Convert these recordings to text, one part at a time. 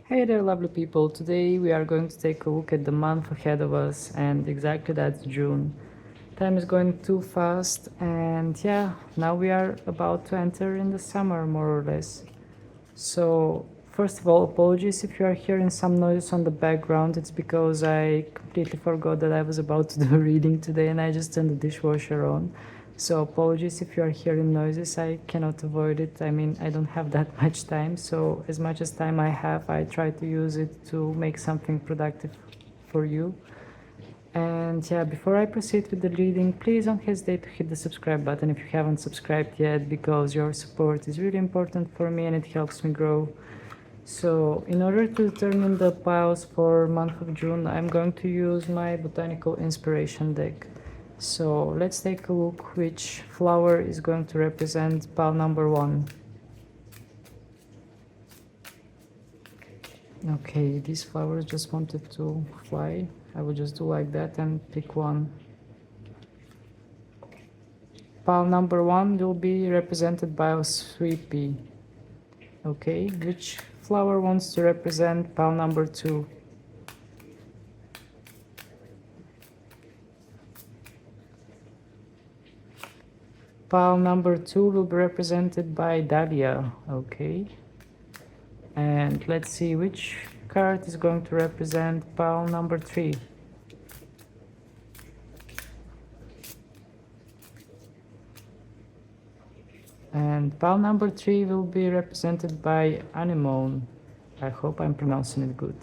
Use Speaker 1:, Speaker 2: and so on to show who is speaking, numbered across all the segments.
Speaker 1: Hey there, lovely people. Today we are going to take a look at the month ahead of us, and exactly that's June. Time is going too fast, and yeah, now we are about to enter in the summer, more or less. So, first of all, apologies if you are hearing some noise on the background. It's because I completely forgot that I was about to do a reading today and I just turned the dishwasher on. So, apologies if you are hearing noises. I cannot avoid it. I mean, I don't have that much time. So, as much as time I have, I try to use it to make something productive for you. And yeah, before I proceed with the reading, please don't hesitate to hit the subscribe button if you haven't subscribed yet, because your support is really important for me and it helps me grow. So in order to determine the piles for month of June, I'm going to use my botanical inspiration deck. So let's take a look which flower is going to represent pile number 1. Okay, these flowers just wanted to fly. I will just do like that and pick one. Pile number 1 will be represented by a sweet pea. Okay, which flower wants to represent pile number 2? Pile number 2 will be represented by Dahlia. Okay. And let's see which card is going to represent pile number 3. And pile number 3 will be represented by Anemone. I hope I'm pronouncing it good.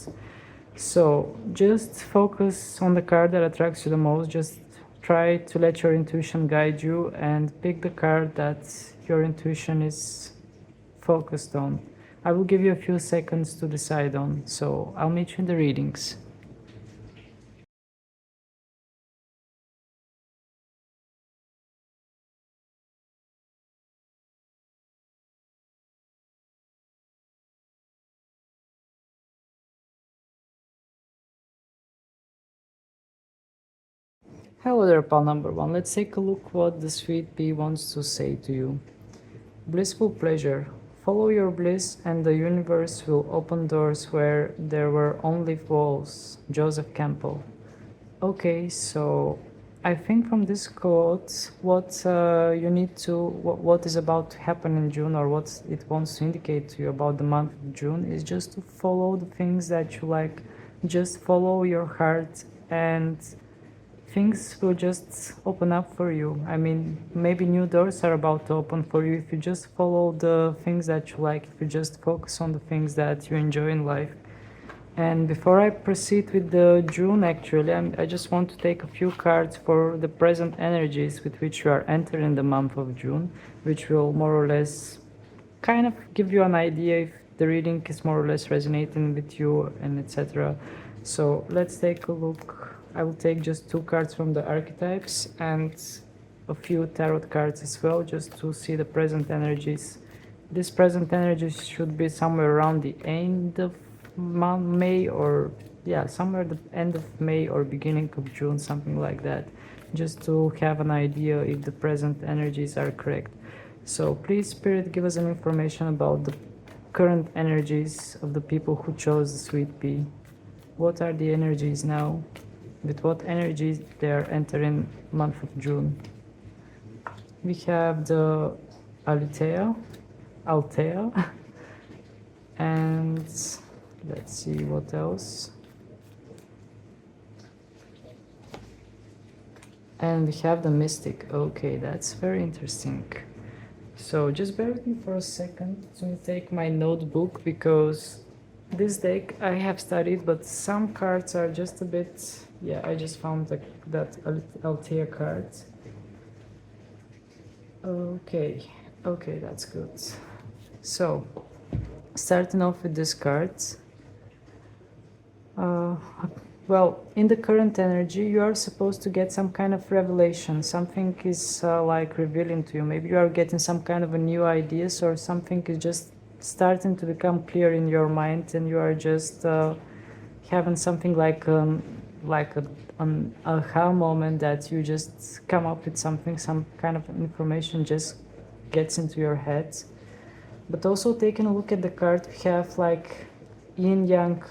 Speaker 1: So just focus on the card that attracts you the most. Just try to let your intuition guide you and pick the card that your intuition is focused on. I will give you a few seconds to decide on, so I'll meet you in the readings. Hello there, pal number 1. Let's take a look what the sweet pea wants to say to you. Blissful pleasure. Follow your bliss and the universe will open doors where there were only walls. Joseph Campbell. Okay, so I think from this quote, what you need to, what is about to happen in June, or what it wants to indicate to you about the month of June, is just to follow the things that you like. Just follow your heart and things will just open up for you. I mean, maybe new doors are about to open for you if you just follow the things that you like, if you just focus on the things that you enjoy in life. And before I proceed with the June, actually, I just want to take a few cards for the present energies with which you are entering the month of June, which will more or less kind of give you an idea if the reading is more or less resonating with you and etc. So let's take a look. I will take just 2 cards from the archetypes and a few tarot cards as well, just to see the present energies. This present energies should be somewhere around the end of May, or yeah, somewhere the end of May or beginning of June, something like that, just to have an idea if the present energies are correct. So please, Spirit, give us some information about the current energies of the people who chose the sweet pea. What are the energies now? With what energies they are entering month of June? We have the Altea, and let's see what else. And we have the Mystic. Okay, that's very interesting. So just bear with me for a second to take my notebook, because this deck I have studied, but some cards are just a bit, yeah, I just found that Altea card. Okay, that's good. So, starting off with this card. Well, in the current energy, you are supposed to get some kind of revelation. Something is like revealing to you. Maybe you are getting some kind of a new ideas, or something is just starting to become clear in your mind, and you are just having something like an aha moment, that you just come up with something, some kind of information just gets into your head. But also taking a look at the card, we have like yin-yang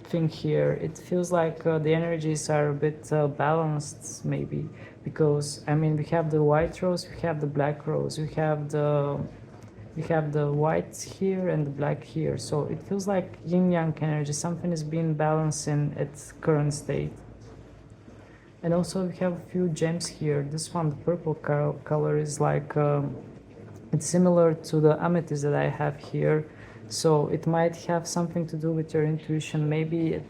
Speaker 1: thing here. It feels like the energies are a bit balanced, maybe, because I mean we have the white rose, we have the black rose, we have the white here and the black here. So it feels like yin-yang energy. Something is being balanced in its current state. And also we have a few gems here. This one, the purple color, is like it's similar to the amethyst that I have here. So it might have something to do with your intuition. Maybe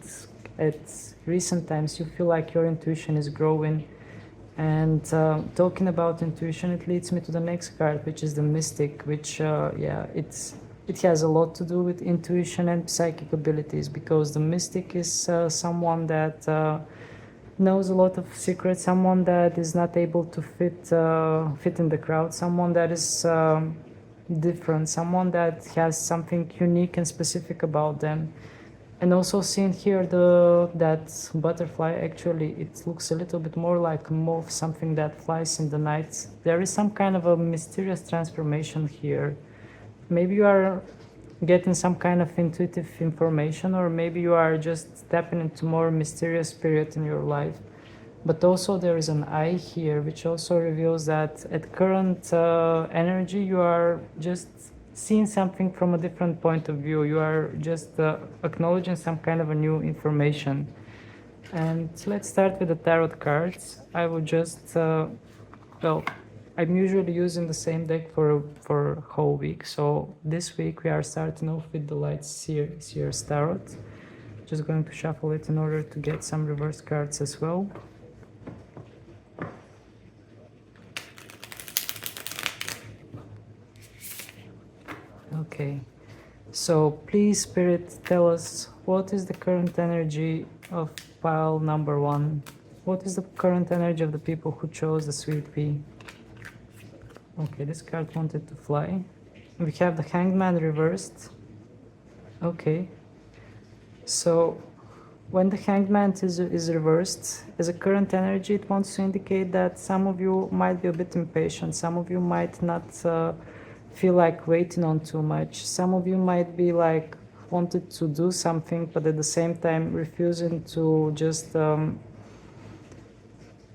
Speaker 1: at recent times you feel like your intuition is growing. And talking about intuition, it leads me to the next card, which is the mystic, which yeah, it has a lot to do with intuition and psychic abilities, because the mystic is someone that knows a lot of secrets, someone that is not able to fit in the crowd, someone that is different, someone that has something unique and specific about them. And also seeing here that butterfly, actually it looks a little bit more like a moth, something that flies in the night. There is some kind of a mysterious transformation here. Maybe you are getting some kind of intuitive information, or maybe you are just tapping into more mysterious period in your life. But also there is an eye here, which also reveals that at current energy you are just seeing something from a different point of view. You are just acknowledging some kind of a new information. And let's start with the tarot cards. I will just well, I'm usually using the same deck for a whole week. So this week we are starting off with the Light Seer's Tarot. Just going to shuffle it in order to get some reverse cards as well. Okay, so please, Spirit, tell us what is the current energy of pile number 1? What is the current energy of the people who chose the Sweet Pea? Okay, this card wanted to fly. We have the Hangman reversed. Okay, so when the Hangman is reversed as a current energy, it wants to indicate that some of you might be a bit impatient, some of you might not feel like waiting on too much, some of you might be like wanted to do something but at the same time refusing to just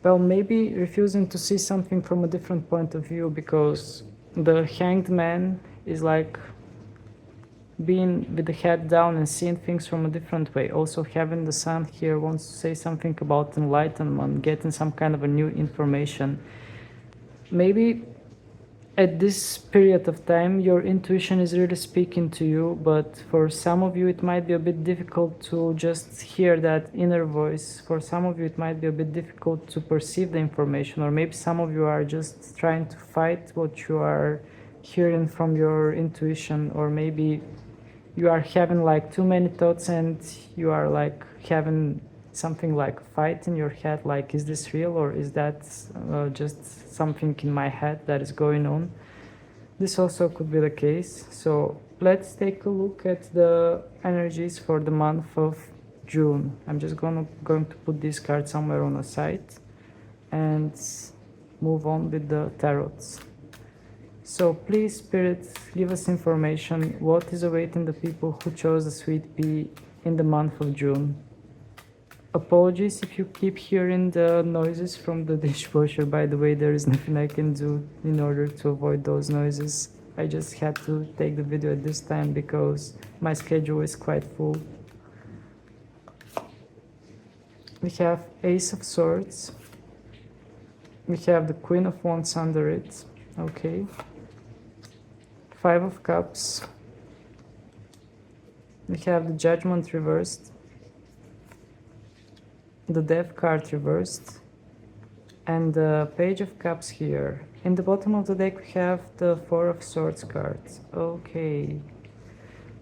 Speaker 1: well, maybe refusing to see something from a different point of view, because the Hanged Man is like being with the head down and seeing things from a different way. Also having the Sun here wants to say something about enlightenment, getting some kind of a new information. Maybe at this period of time your intuition is really speaking to you, but for some of you it might be a bit difficult to just hear that inner voice. For some of you it might be a bit difficult to perceive the information, or maybe some of you are just trying to fight what you are hearing from your intuition, or maybe you are having like too many thoughts and you are like having something like fight in your head, like is this real or is that just something in my head that is going on. This also could be the case. So let's take a look at the energies for the month of June. I'm just going to put this card somewhere on the side and move on with the tarots. So please, Spirit, give us information. What is awaiting the people who chose the Sweet Pea in the month of June? Apologies if you keep hearing the noises from the dishwasher. By the way, there is nothing I can do in order to avoid those noises. I just had to take the video at this time because my schedule is quite full. We have Ace of Swords. We have the Queen of Wands under it. Okay. Five of Cups. We have the Judgment reversed, the Death card reversed, and the Page of Cups here. In the bottom of the deck we have the Four of Swords cards. Okay,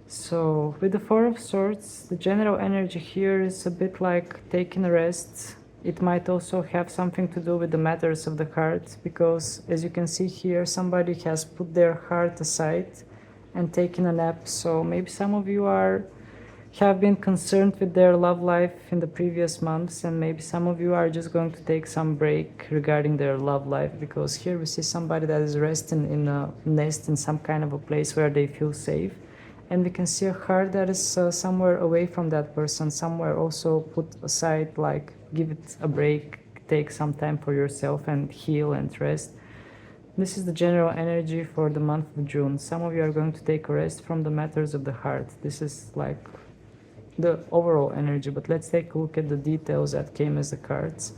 Speaker 1: so with the Four of Swords, the general energy here is a bit like taking a rest. It might also have something to do with the matters of the heart, because as you can see here, somebody has put their heart aside and taken a nap. So maybe some of you have been concerned with their love life in the previous months, and maybe some of you are just going to take some break regarding their love life, because here we see somebody that is resting in a nest in some kind of a place where they feel safe. and we can see a heart that is somewhere away from that person, somewhere also put aside, like give it a break, take some time for yourself and heal and rest. This is the general energy for the month of June. Some of you are going to take a rest from the matters of the heart. This is like the overall energy, but let's take a look at the details that came as the cards.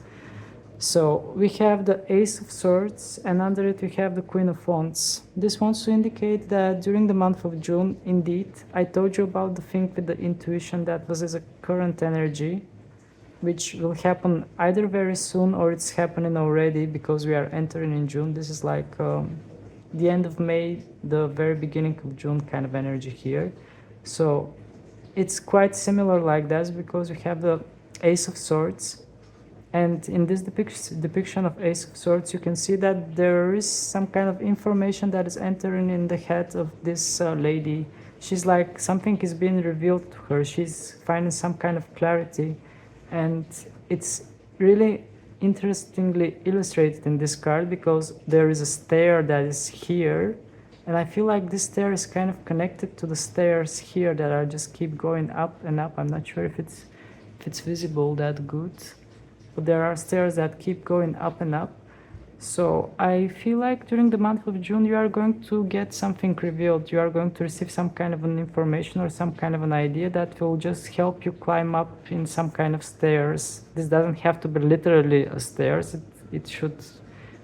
Speaker 1: So we have the Ace of Swords, and under it we have the Queen of Wands. This wants to indicate that during the month of June, indeed, I told you about the thing with the intuition that was as a current energy, which will happen either very soon or it's happening already because we are entering in June. This is like the end of May, the very beginning of June kind of energy here. So it's quite similar like that because we have the Ace of Swords. And in this depiction of Ace of Swords, you can see that there is some kind of information that is entering in the head of this lady. She's like, something is being revealed to her. She's finding some kind of clarity. And it's really interestingly illustrated in this card because there is a stair that is here. And I feel like this stair is kind of connected to the stairs here that are just keep going up and up. I'm not sure if it's visible that good. But there are stairs that keep going up and up. So I feel like during the month of June, you are going to get something revealed. You are going to receive some kind of an information or some kind of an idea that will just help you climb up in some kind of stairs. This doesn't have to be literally a stairs. It should,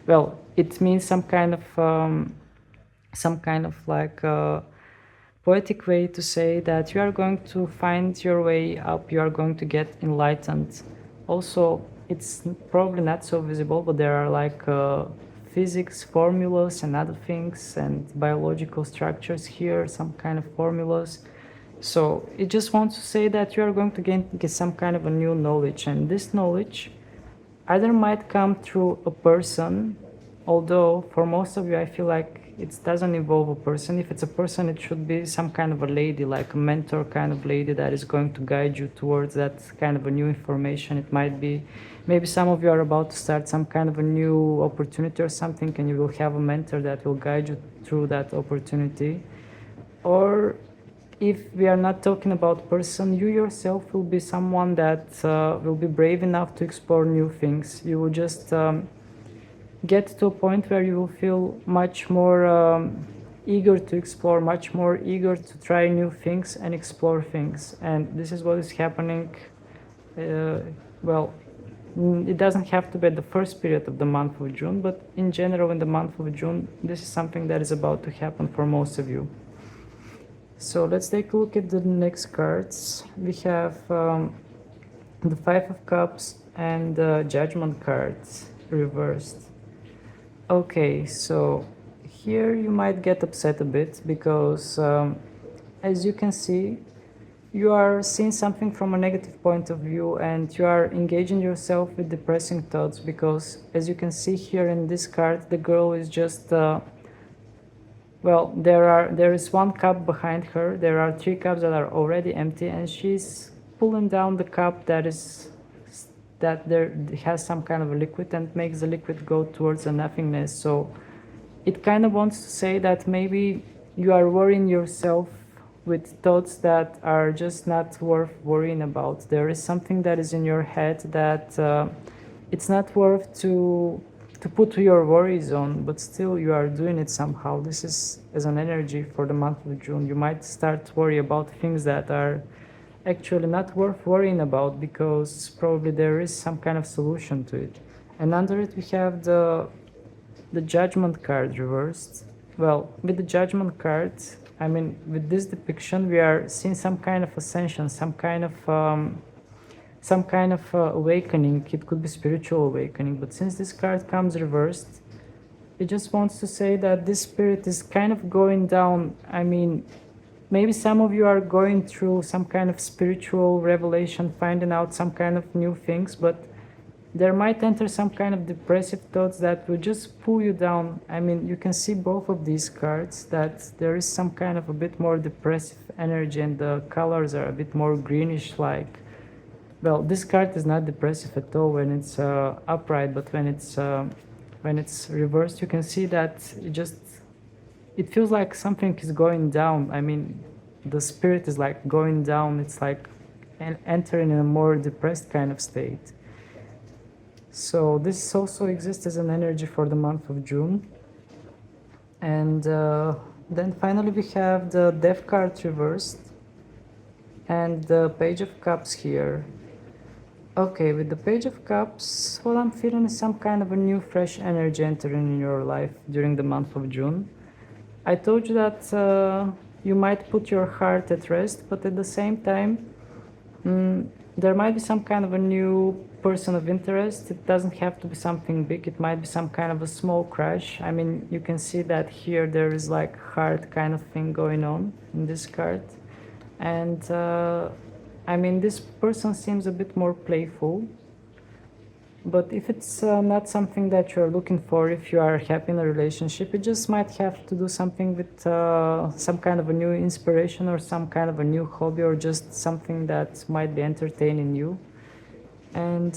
Speaker 1: well, it means some kind of like poetic way to say that you are going to find your way up. You are going to get enlightened. Also, it's probably not so visible, but there are like physics formulas and other things and biological structures here, some kind of formulas. So it just wants to say that you are going to get some kind of a new knowledge, and this knowledge either might come through a person, although for most of you I feel like it doesn't involve a person. If it's a person, it should be some kind of a lady, like a mentor kind of lady that is going to guide you towards that kind of a new information. It might be, maybe some of you are about to start some kind of a new opportunity or something, and you will have a mentor that will guide you through that opportunity. Or if we are not talking about person, you yourself will be someone that will be brave enough to explore new things. You will just get to a point where you will feel much more eager to explore, much more eager to try new things and explore things. And this is what is happening. Well, it doesn't have to be the first period of the month of June, but in general in the month of June, this is something that is about to happen for most of you. So let's take a look at the next cards. We have the Five of Cups and the Judgment cards reversed. Okay, so here you might get upset a bit because as you can see, you are seeing something from a negative point of view and you are engaging yourself with depressing thoughts because as you can see here in this card, the girl is just well, there is one cup behind her. There are three cups that are already empty, and she's pulling down the cup that there has some kind of a liquid and makes the liquid go towards the nothingness. So it kind of wants to say that maybe you are worrying yourself with thoughts that are just not worth worrying about. There is something that is in your head that it's not worth to put your worries on, but still you are doing it somehow. This is as an energy for the month of June. You might start to worry about things that are actually not worth worrying about because probably there is some kind of solution to it. And under it we have the Judgment card reversed. Well, with the Judgment card, I mean, with this depiction we are seeing some kind of ascension, some kind of awakening. It could be spiritual awakening, but since this card comes reversed, it just wants to say that this spirit is kind of going down. I mean, maybe some of you are going through some kind of spiritual revelation, finding out some kind of new things, but there might enter some kind of depressive thoughts that will just pull you down. I mean, you can see both of these cards that there is some kind of a bit more depressive energy and the colors are a bit more greenish like. Well, this card is not depressive at all when it's upright, but when it's reversed, you can see that it feels like something is going down. I mean, the spirit is like going down. It's like entering in a more depressed kind of state. So this also exists as an energy for the month of June. And then finally we have the Death card reversed and the Page of Cups here. Okay, with the Page of Cups, what I'm feeling is some kind of a new fresh energy entering in your life during the month of June. I told you that you might put your heart at rest, but at the same time, there might be some kind of a new person of interest. It doesn't have to be something big. It might be some kind of a small crush. I mean, you can see that here there is like heart kind of thing going on in this card. And I mean, this person seems a bit more playful. But if it's not something that you're looking for, if you are happy in a relationship, it just might have to do something with some kind of a new inspiration or some kind of a new hobby or just something that might be entertaining you. And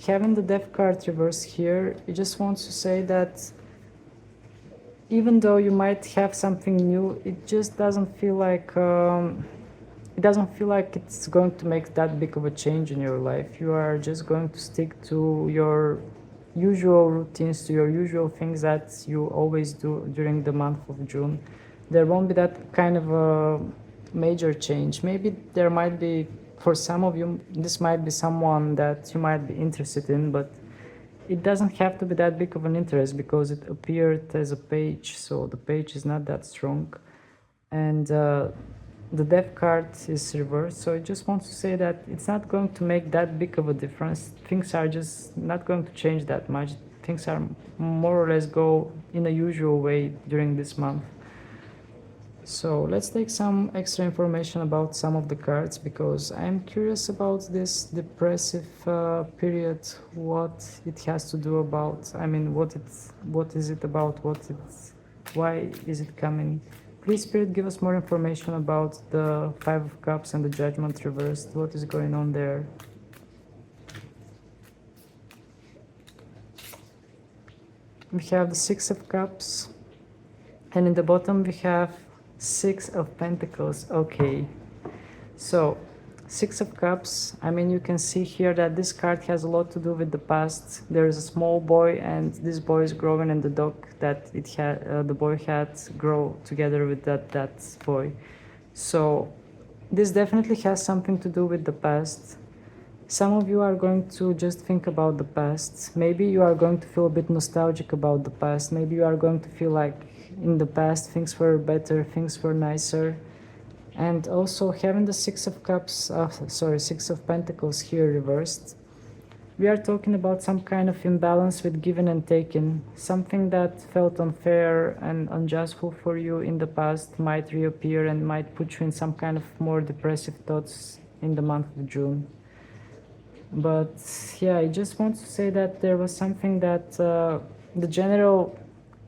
Speaker 1: having the Death card reverse here, it just wants to say that even though you might have something new, it just doesn't feel like it's going to make that big of a change in your life. You are just going to stick to your usual routines, to your usual things that you always do during the month of June. There won't be that kind of a major change. Maybe there might be, for some of you, this might be someone that you might be interested in, but it doesn't have to be that big of an interest because it appeared as a page, so the page is not that strong. And the Death card is reversed, so it just wants to say that it's not going to make that big of a difference. Things are just not going to change that much. Things are more or less go in a usual way during this month. So let's take some extra information about some of the cards because I'm curious about this depressive period, what it has to do about, I mean, what is it about, why is it coming? Please, Spirit, give us more information about the Five of Cups and the Judgment reversed. What is going on there? We have the Six of Cups, and in the bottom we have Six of Pentacles. Okay, so Six of Cups, I mean, you can see here that this card has a lot to do with the past. There is a small boy, and this boy is growing, and the dog that the boy had grow together with that boy. So this definitely has something to do with the past. Some of you are going to just think about the past. Maybe you are going to feel a bit nostalgic about the past. Maybe you are going to feel like in the past things were better, things were nicer. And also having the Six of Pentacles here reversed, we are talking about some kind of imbalance with giving and taking. Something that felt unfair and unjust for you in the past might reappear and might put you in some kind of more depressive thoughts in the month of June. But yeah, I just want to say that there was something that the general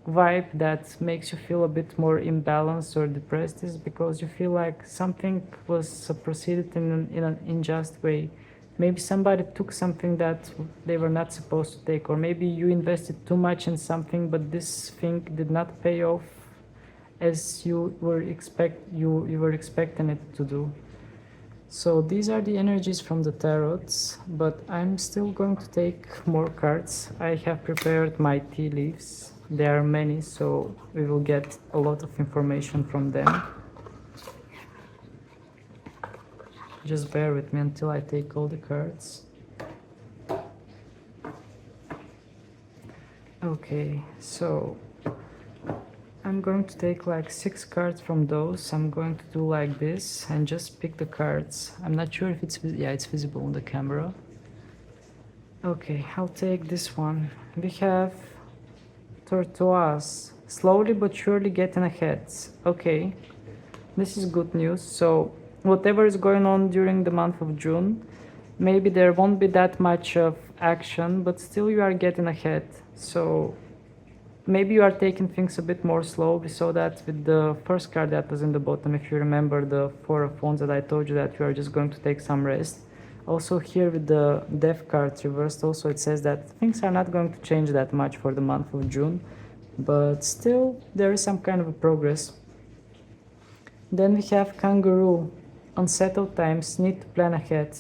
Speaker 1: vibe that makes you feel a bit more imbalanced or depressed is because you feel like something was proceeded in an unjust way. Maybe somebody took something that they were not supposed to take, or maybe you invested too much in something, but this thing did not pay off as you were expecting it to do. So these are the energies from the tarots, but I'm still going to take more cards. I have prepared my tea leaves. There are many, so we will get a lot of information from them. Just bear with me until I take all the cards. Okay, so I'm going to take like 6 cards from those. I'm going to do like this and just pick the cards. I'm not sure if it's visible on the camera. Okay, I'll take this one. We have Tortoise, slowly but surely getting ahead. Okay, this is good news. So whatever is going on during the month of June, maybe there won't be that much of action, but still you are getting ahead. So maybe you are taking things a bit more slow. We saw that with the first card that was in the bottom, if you remember the Four of Wands, that I told you that you are just going to take some rest. Also here with the Death card reversed, also it says that things are not going to change that much for the month of June, but still there is some kind of a progress. Then we have kangaroo. Unsettled times, need to plan ahead.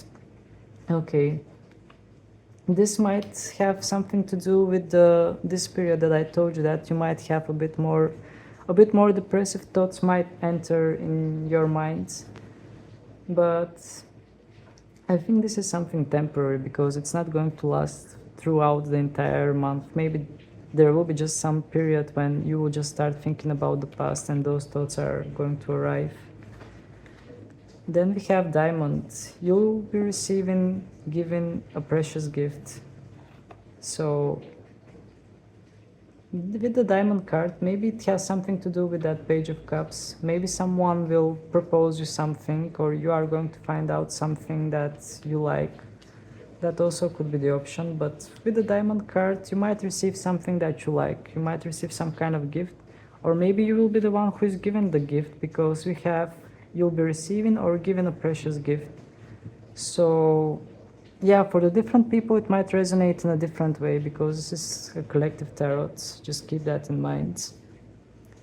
Speaker 1: Okay. This might have something to do with this period that I told you, that you might have a bit more depressive thoughts might enter in your mind. But I think this is something temporary, because it's not going to last throughout the entire month. Maybe there will be just some period when you will just start thinking about the past and those thoughts are going to arrive. Then we have diamonds. You'll be given a precious gift. So with the diamond card, maybe it has something to do with that page of cups. Maybe someone will propose you something, or you are going to find out something that you like. That also could be the option. But with the diamond card, you might receive something that you like. You might receive some kind of gift, or maybe you will be the one who is given the gift, because we have you'll be receiving or given a precious gift. So yeah, for the different people it might resonate in a different way, because this is a collective tarot. Just keep that in mind.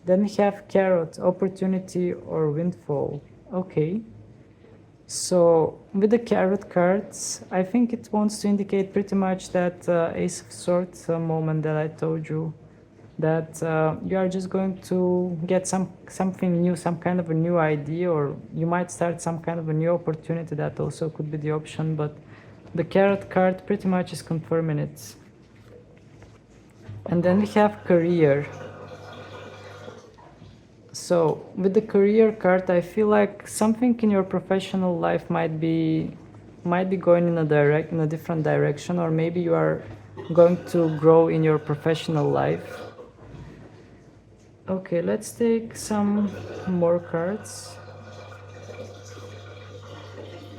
Speaker 1: Then we have carrot, opportunity or windfall. Okay. So with the carrot cards, I think it wants to indicate pretty much that Ace of Swords moment that I told you, that you are just going to get something new, some kind of a new idea, or you might start some kind of a new opportunity. That also could be the option, but the carrot card pretty much is confirming it. And then we have career. So with the career card, I feel like something in your professional life might be going in a different direction, or maybe you are going to grow in your professional life. Okay, let's take some more cards.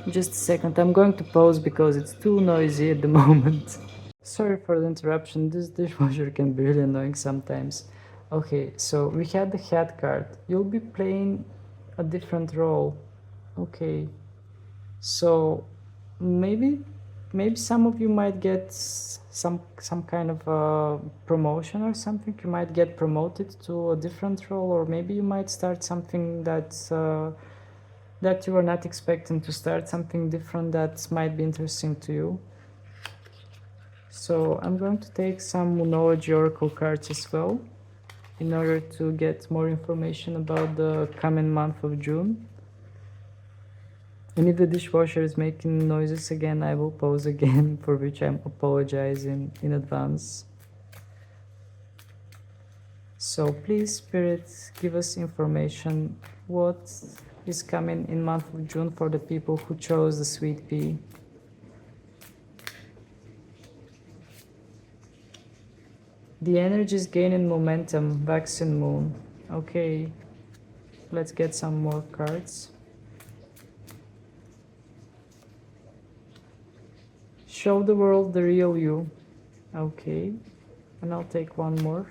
Speaker 1: Just a second, I'm going to pause because it's too noisy at the moment. Sorry for the interruption, this dishwasher can be really annoying sometimes. Okay, so we had the hat card. You'll be playing a different role. Okay, so maybe some of you might get some kind of promotion or something. You might get promoted to a different role, or maybe you might start something that you were not expecting to start, something different that might be interesting to you. So I'm going to take some Moonology Oracle cards as well, in order to get more information about the coming month of June. And if the dishwasher is making noises again, I will pause again, for which I'm apologizing in advance. So please, Spirit, give us information. What is coming in month of June for the people who chose the sweet pea? The energy is gaining momentum, vaccine moon. Okay, let's get some more cards. Show the world the real you. Okay, and I'll take one more.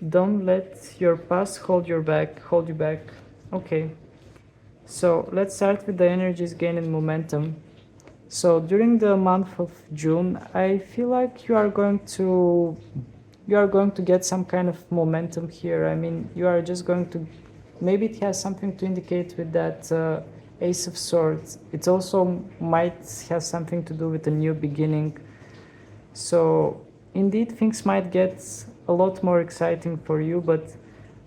Speaker 1: Don't let your past hold you back. Okay, so let's start with the energies gaining momentum. So during the month of June, I feel like you are going to get some kind of momentum here. I mean, you are just going to, maybe it has something to indicate with that Ace of Swords. It also might have something to do with a new beginning. So indeed, things might get a lot more exciting for you, but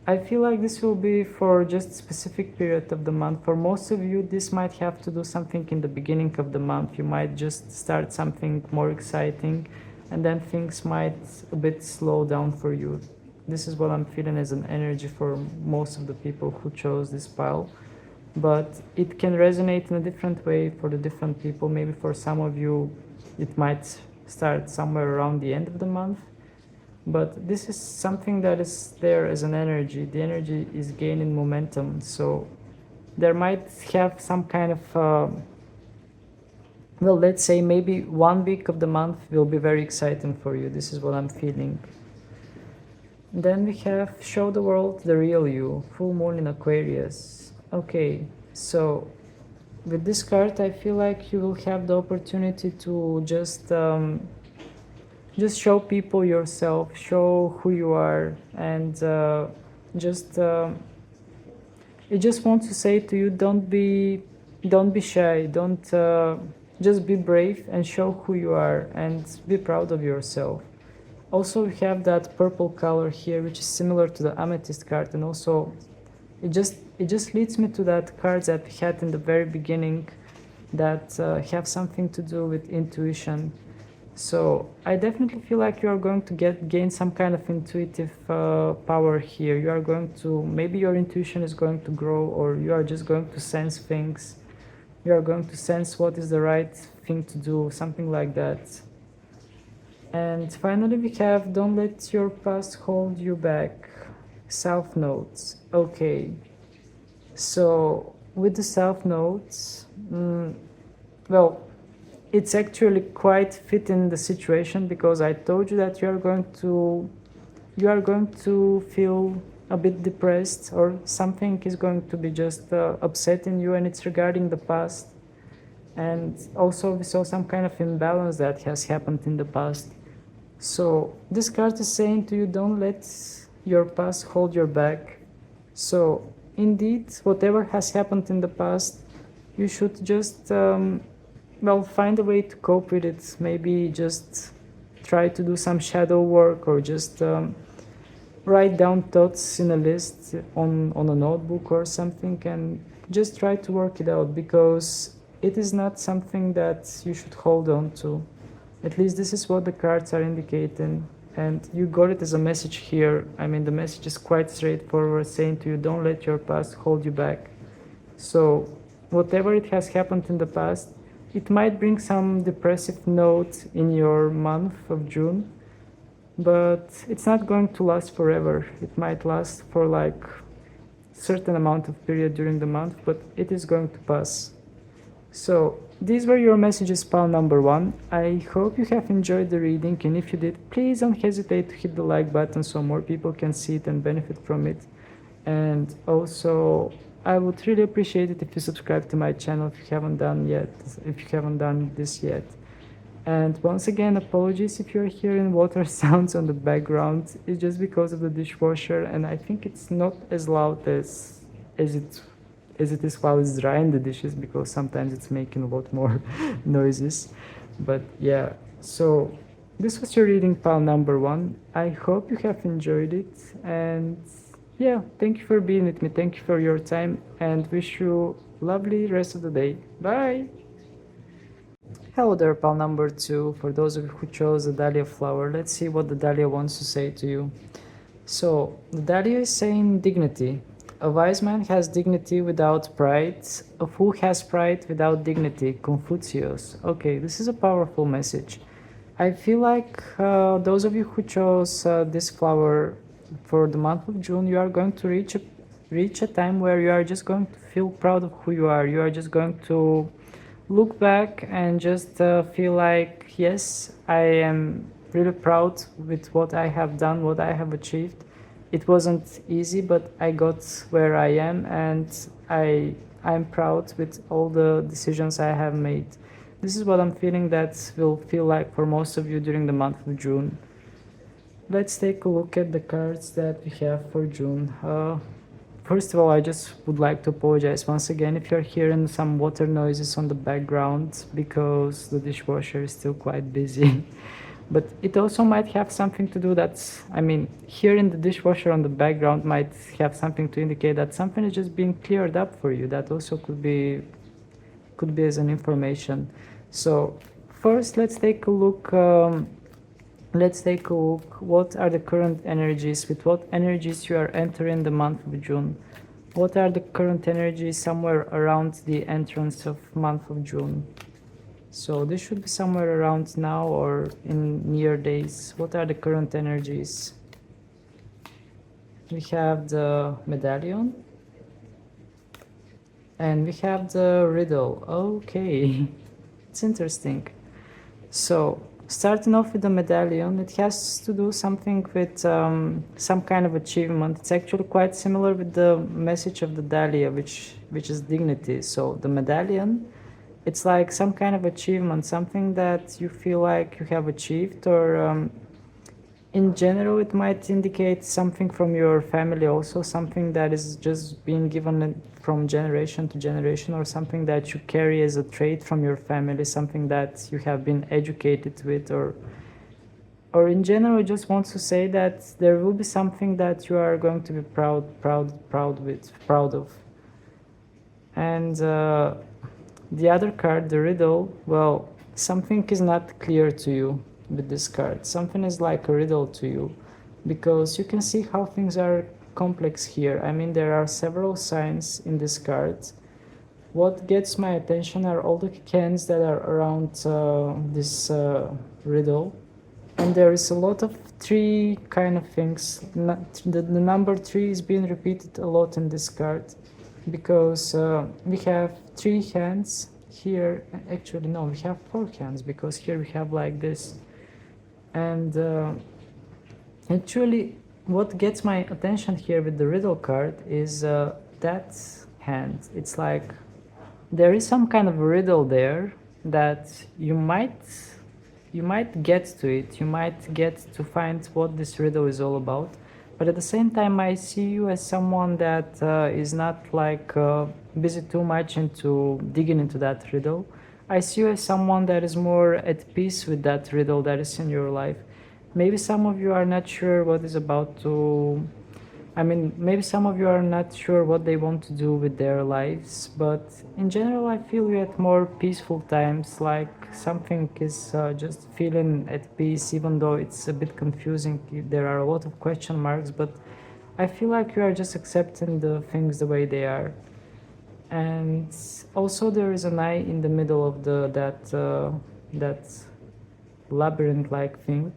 Speaker 1: I feel like this will be for just a specific period of the month. For most of you, this might have to do something in the beginning of the month. You might just start something more exciting, and then things might a bit slow down for you. This is what I'm feeling as an energy for most of the people who chose this pile. But it can resonate in a different way for the different people. Maybe for some of you, it might start somewhere around the end of the month. But this is something that is there as an energy. The energy is gaining momentum. So there might have some kind of, well, let's say maybe 1 week of the month will be very exciting for you. This is what I'm feeling. Then we have show the world the real you, full moon in Aquarius. Okay, so with this card, I feel like you will have the opportunity to just just show people yourself, show who you are, and just it just wants to say to you, don't be shy, don't just be brave and show who you are and be proud of yourself. Also, we have that purple color here, which is similar to the amethyst card, and also it just leads me to that cards that we had in the very beginning that have something to do with intuition. So I definitely feel like you are going to gain some kind of intuitive power here. You are going to, maybe your intuition is going to grow, or you are just going to sense things. You are going to sense what is the right thing to do, something like that. And finally we have, don't let your past hold you back. South notes. Okay. So with the south notes, well, it's actually quite fit in the situation, because I told you that you are going to feel a bit depressed, or something is going to be just upsetting you, and it's regarding the past. And also we saw some kind of imbalance that has happened in the past. So this card is saying to you, don't let your past hold you back. So indeed, whatever has happened in the past, you should just well, find a way to cope with it. Maybe just try to do some shadow work, or just write down thoughts in a list on a notebook or something, and just try to work it out, because it is not something that you should hold on to. At least this is what the cards are indicating, and you got it as a message here. I mean, the message is quite straightforward, saying to you, don't let your past hold you back. So whatever it has happened in the past, it might bring some depressive note in your month of June, but it's not going to last forever. It might last for like a certain amount of period during the month, but it is going to pass. So these were your messages, pal number 1. I hope you have enjoyed the reading, and if you did, please don't hesitate to hit the like button so more people can see it and benefit from it. And also, I would really appreciate it if you subscribe to my channel if you haven't done this yet. And once again, apologies if you're hearing water sounds on the background. It's just because of the dishwasher, and I think it's not as loud as it is while it's drying the dishes, because sometimes it's making a lot more noises. But yeah, so this was your reading, pal number 1. I hope you have enjoyed it, and yeah, thank you for being with me, thank you for your time, and wish you lovely rest of the day. Bye! Hello there, pal number 2. For those of you who chose the Dahlia flower, let's see what the Dahlia wants to say to you. So, the Dahlia is saying dignity. A wise man has dignity without pride. A fool has pride without dignity. Confucius. Okay, this is a powerful message. I feel like those of you who chose this flower for the month of June, you are going to reach a time where you are just going to feel proud of who you are. You are just going to look back and just feel like, yes, I am really proud with what I have done, what I have achieved. It wasn't easy, but I got where I am, and I'm proud with all the decisions I have made. This is what I'm feeling that will feel like for most of you during the month of June. Let's take a look at the cards that we have for June. First of all, I just would like to apologize once again if you're hearing some water noises on the background, because the dishwasher is still quite busy. But it also might have something to do hearing the dishwasher on the background might have something to indicate that something is just being cleared up for you. That also could be as an information. So first, let's take a look. What are the current energies? With what energies you are entering the month of June? What are the current energies somewhere around the entrance of month of June? So this should be somewhere around now or in near days. What are the current energies? We have the medallion, and we have the riddle. Okay, it's interesting. So starting off with the medallion, it has to do something with some kind of achievement. It's actually quite similar with the message of the Dahlia, which is dignity. So the medallion it's like some kind of achievement, something that you feel like you have achieved, or in general it might indicate something from your family also, something that is just being given from generation to generation, or something that you carry as a trait from your family, something that you have been educated with, or in general, it just wants to say that there will be something that you are going to be proud of. And the other card, the riddle, well, something is not clear to you with this card. Something is like a riddle to you, because you can see how things are complex here. I mean, there are several signs in this card. What gets my attention are all the cans that are around this riddle. And there is a lot of three kind of things. The number 3 is being repeated a lot in this card, because we have 3 hands here. Actually, no, we have 4 hands, because here we have like this. And actually, what gets my attention here with the riddle card is that hand. It's like there is some kind of riddle there that you might get to it, you might get to find what this riddle is all about. But at the same time, I see you as someone that is not like busy too much into digging into that riddle. I see you as someone that is more at peace with that riddle that is in your life. Maybe some of you are not sure what is about to, I mean, maybe some of you are not sure what they want to do with their lives, but in general, I feel you at more peaceful times, like something is just feeling at peace, even though it's a bit confusing. There are a lot of question marks, but I feel like you are just accepting the things the way they are. And also there is an eye in the middle of that labyrinth-like thing.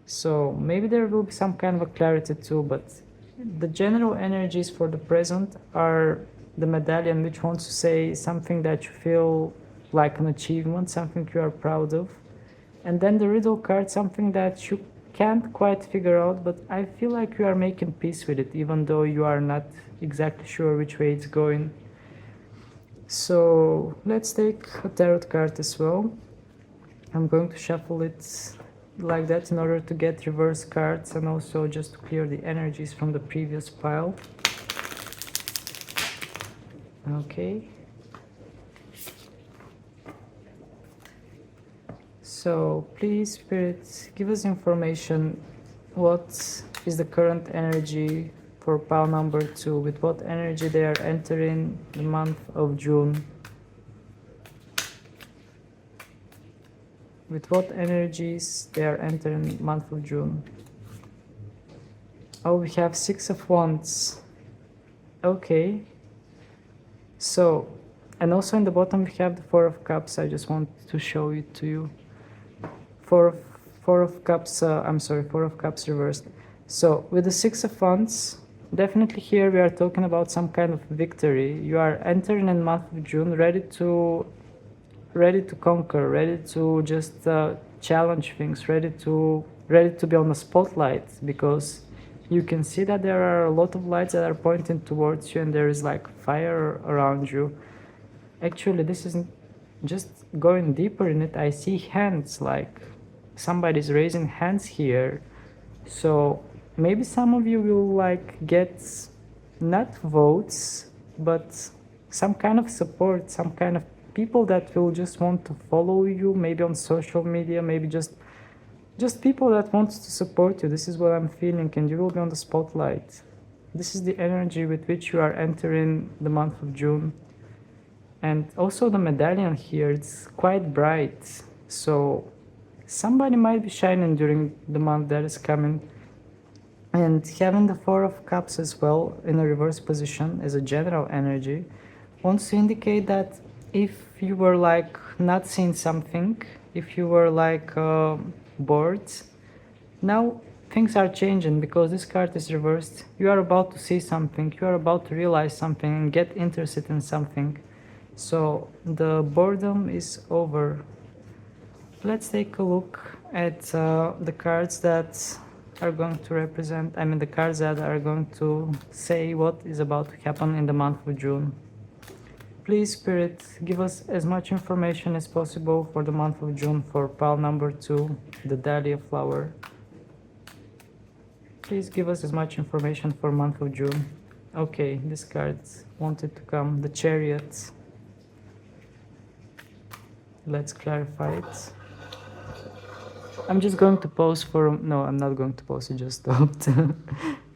Speaker 1: So maybe there will be some kind of a clarity too, but the general energies for the present are the medallion, which wants to say something that you feel like an achievement, something you are proud of. And then the riddle card, something that you can't quite figure out, but I feel like you are making peace with it, even though you are not exactly sure which way it's going. So let's take a tarot card as well. I'm going to shuffle it like that in order to get reverse cards, and also just to clear the energies from the previous pile. Okay. So please, Spirit, give us information. What is the current energy for pile number 2? With what energy they are entering the month of June? With what energies they are entering the month of June? Oh, we have 6 of Wands. Okay. So, and also in the bottom we have the 4 of Cups. I just want to show it to you. 4 of Cups, 4 of Cups reversed. So, with the 6 of Wands, definitely here we are talking about some kind of victory. You are entering in the month of June ready to conquer, ready to just challenge things, ready to be on the spotlight, because you can see that there are a lot of lights that are pointing towards you, and there is like fire around you. Actually, this isn't just going deeper in it. I see hands, like somebody's raising hands here. So maybe some of you will like get not votes, but some kind of support, some kind of people that will just want to follow you, maybe on social media, maybe just people that want to support you. This is what I'm feeling, and you will be on the spotlight. This is the energy with which you are entering the month of June. And also the medallion here, it's quite bright. So somebody might be shining during the month that is coming. And having the 4 of Cups as well in a reverse position as a general energy wants to indicate that if you were like not seeing something, if you were like bored, now things are changing, because this card is reversed. You are about to see something, you are about to realize something and get interested in something. So the boredom is over. Let's take a look at the cards that are going to represent, the cards that are going to say what is about to happen in the month of June. please, Spirit, give us as much information as possible for the month of June for pile number 2, the Dahlia flower. Please give us as much information for month of June. Okay, this card wanted to come, the Chariot. Let's clarify it. I'm just going to pause for... No, I'm not going to pause, it just stopped.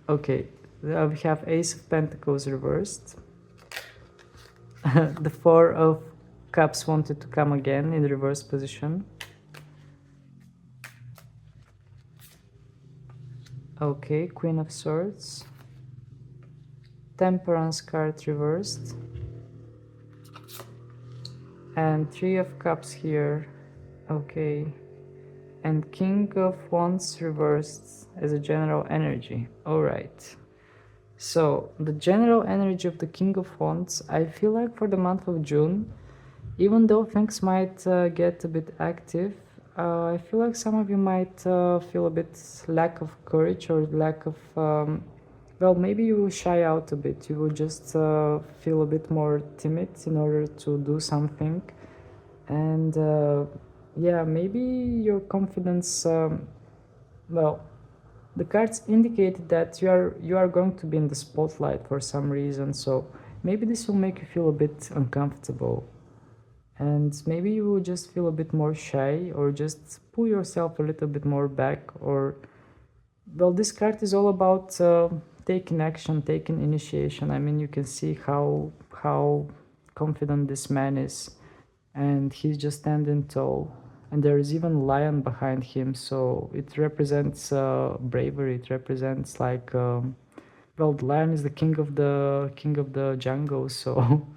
Speaker 1: Okay, we have Ace of Pentacles reversed. The Four of Cups wanted to come again in reverse position. Okay, Queen of Swords. Temperance card reversed. And Three of Cups here. Okay. And King of Wands reversed as a general energy. Alright. So, the general energy of the King of Wands, I feel like for the month of June, even though things might get a bit active, I feel like some of you might feel a bit lack of courage or lack of... well, maybe you will shy out a bit. You will just feel a bit more timid in order to do something. And yeah, maybe your confidence... well, the cards indicate that you are going to be in the spotlight for some reason, so maybe this will make you feel a bit uncomfortable. And maybe you will just feel a bit more shy, or just pull yourself a little bit more back, or... Well, this card is all about taking action, taking initiation. I mean, you can see how confident this man is, and he's just standing tall. And there is even a lion behind him, so it represents bravery. It represents like, well, the lion is the king of the jungle, so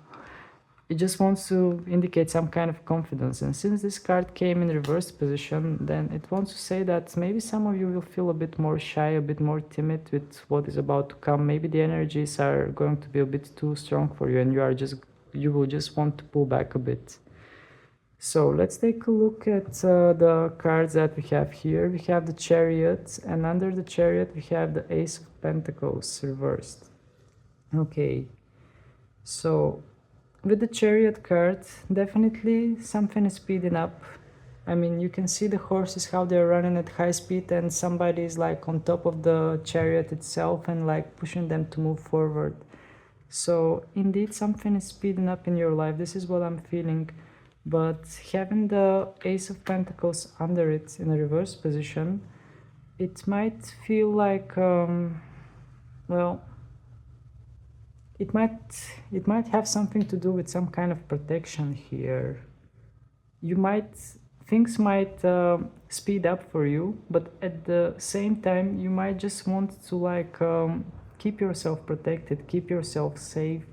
Speaker 1: it just wants to indicate some kind of confidence. And since this card came in reverse position, then it wants to say that maybe some of you will feel a bit more shy, a bit more timid with what is about to come. Maybe the energies are going to be a bit too strong for you, and you will just want to pull back a bit. So let's take a look at the cards that we have here. We have the Chariot, and under the Chariot we have the Ace of Pentacles reversed. Okay, so with the Chariot card, definitely something is speeding up. I mean, you can see the horses, how they're running at high speed, and somebody is like on top of the chariot itself and like pushing them to move forward. So indeed, something is speeding up in your life. This is what I'm feeling. But having the Ace of Pentacles under it in a reverse position, it might feel like, well, it might have something to do with some kind of protection here. Things might speed up for you, but at the same time, you might just want to like keep yourself protected, keep yourself safe.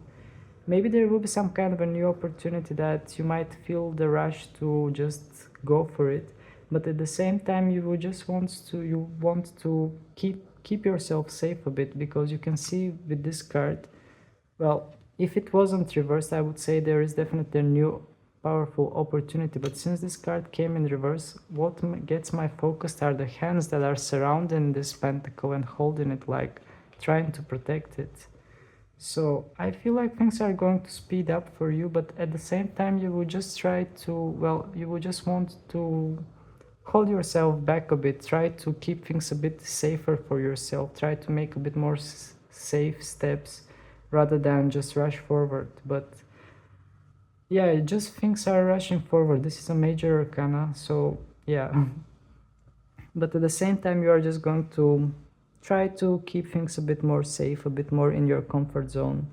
Speaker 1: Maybe there will be some kind of a new opportunity that you might feel the rush to just go for it, but at the same time you want to keep yourself safe a bit, because you can see with this card, well, if it wasn't reversed, I would say there is definitely a new powerful opportunity, but since this card came in reverse, what gets my focus are the hands that are surrounding this pentacle and holding it, like trying to protect it. So I feel like things are going to speed up for you, but at the same time you will just try to, well, you will just want to hold yourself back a bit, try to keep things a bit safer for yourself, try to make a bit more safe steps rather than just rush forward. But yeah, just things are rushing forward. This is a major arcana, so yeah. But at the same time you are just going to try to keep things a bit more safe, a bit more in your comfort zone.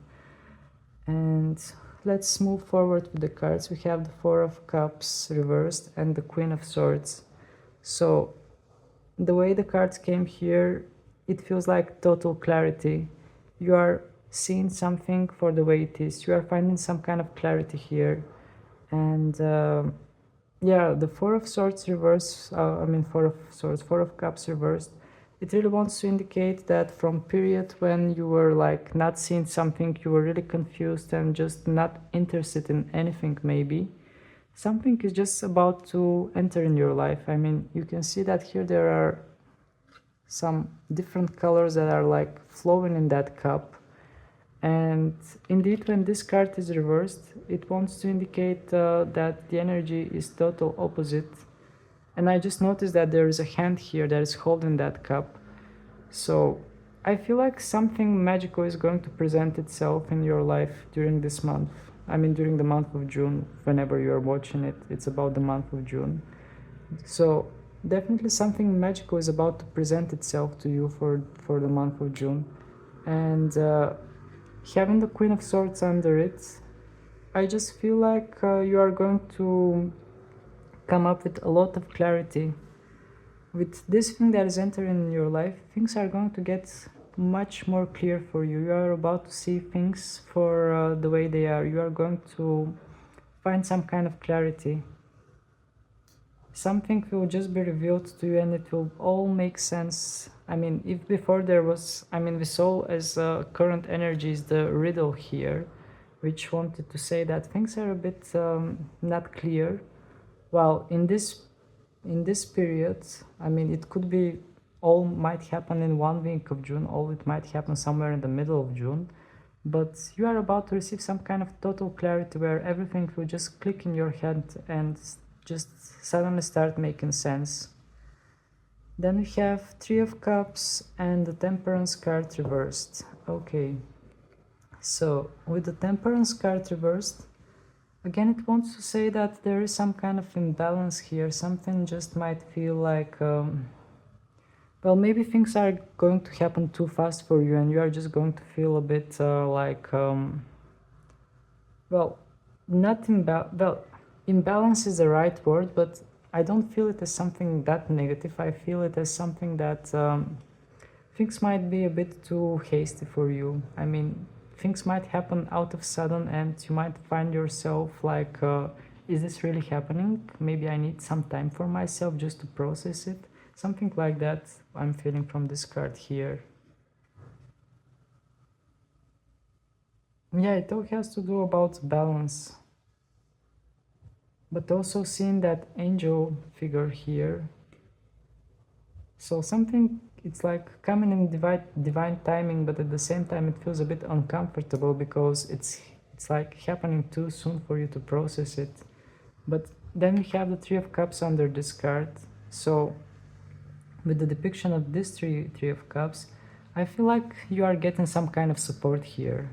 Speaker 1: And let's move forward with the cards. We have the Four of Cups reversed and the Queen of Swords. So the way the cards came here, it feels like total clarity. You are seeing something for the way it is. You are finding some kind of clarity here. And yeah, the Four of Swords reversed, Four of Cups reversed, it really wants to indicate that from period when you were like not seeing something, you were really confused and just not interested in anything maybe, something is just about to enter in your life. I mean, you can see that here there are some different colors that are like flowing in that cup. And indeed, when this card is reversed, it wants to indicate that the energy is total opposite. And I just noticed that there is a hand here that is holding that cup. So I feel like something magical is going to present itself in your life during this month. I mean, during the month of June, whenever you are watching it, it's about the month of June. So definitely something magical is about to present itself to you for the month of June. And having the Queen of Swords under it, I just feel like you are going to come up with a lot of clarity. With this thing that is entering your life, things are going to get much more clear for you. You are about to see things for the way they are. You are going to find some kind of clarity. Something will just be revealed to you and it will all make sense. I mean, if before there was, I mean, we saw as current energy is the riddle here, which wanted to say that things are a bit not clear. Well, in this period, I mean, it could be all might happen in 1 week of June, all it might happen somewhere in the middle of June, but you are about to receive some kind of total clarity where everything will just click in your head and just suddenly start making sense. Then we have Three of Cups and the Temperance card reversed. Okay, so with the Temperance card reversed, again, it wants to say that there is some kind of imbalance here. Something just might feel like, well, maybe things are going to happen too fast for you and you are just going to feel a bit like, well, not imbalance is the right word, but I don't feel it as something that negative. I feel it as something that things might be a bit too hasty for you. I mean, things might happen out of sudden and you might find yourself like, is this really happening? Maybe I need some time for myself just to process it. Something like that I'm feeling from this card here. Yeah, it all has to do about balance. But also seeing that angel figure here. So something, it's like coming in divine timing, but at the same time it feels a bit uncomfortable because it's like happening too soon for you to process it. But then we have the Three of Cups under this card. So with the depiction of this three of Cups, I feel like you are getting some kind of support here.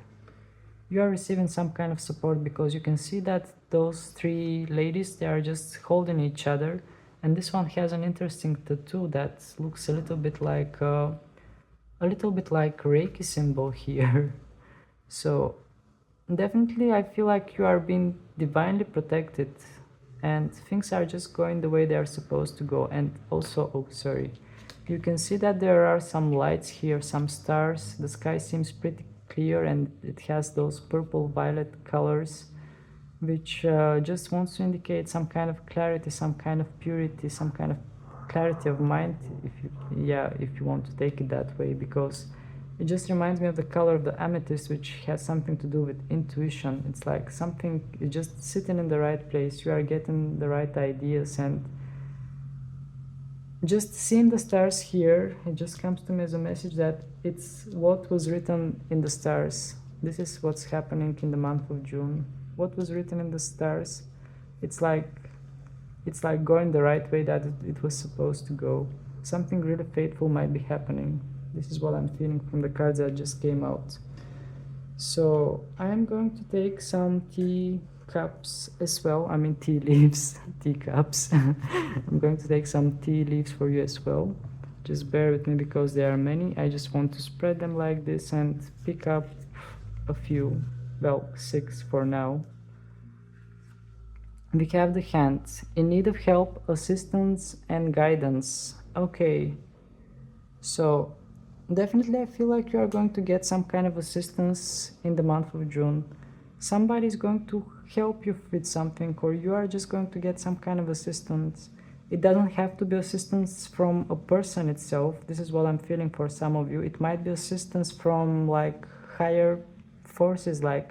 Speaker 1: You are receiving some kind of support because you can see that those three ladies, they are just holding each other, and this one has an interesting tattoo that looks a little bit like Reiki symbol here. So definitely I feel like you are being divinely protected and things are just going the way they are supposed to go. And also, oh sorry, you can see that there are some lights here, some stars. The sky seems pretty clear and it has those purple violet colors, which just wants to indicate some kind of clarity, some kind of purity, some kind of clarity of mind, if you want to take it that way, because it just reminds me of the color of the amethyst, which has something to do with intuition. It's like something is just sitting in the right place, you are getting the right ideas, and just seeing the stars here, it just comes to me as a message that it's what was written in the stars. This is what's happening in the month of June. What was written in the stars, it's like going the right way that it was supposed to go. Something really fateful might be happening. This is what I'm feeling from the cards that just came out. So I am going to take some tea cups as well. I mean tea leaves, tea cups. I'm going to take some tea leaves for you as well. Just bear with me because there are many. I just want to spread them like this and pick up a few. Well, 6 for now. We have the hand, in need of help, assistance and guidance. Okay, so definitely I feel like you are going to get some kind of assistance in the month of June. Somebody is going to help you with something, or you are just going to get some kind of assistance. It doesn't have to be assistance from a person itself. This is what I'm feeling for some of you. It might be assistance from like higher forces, like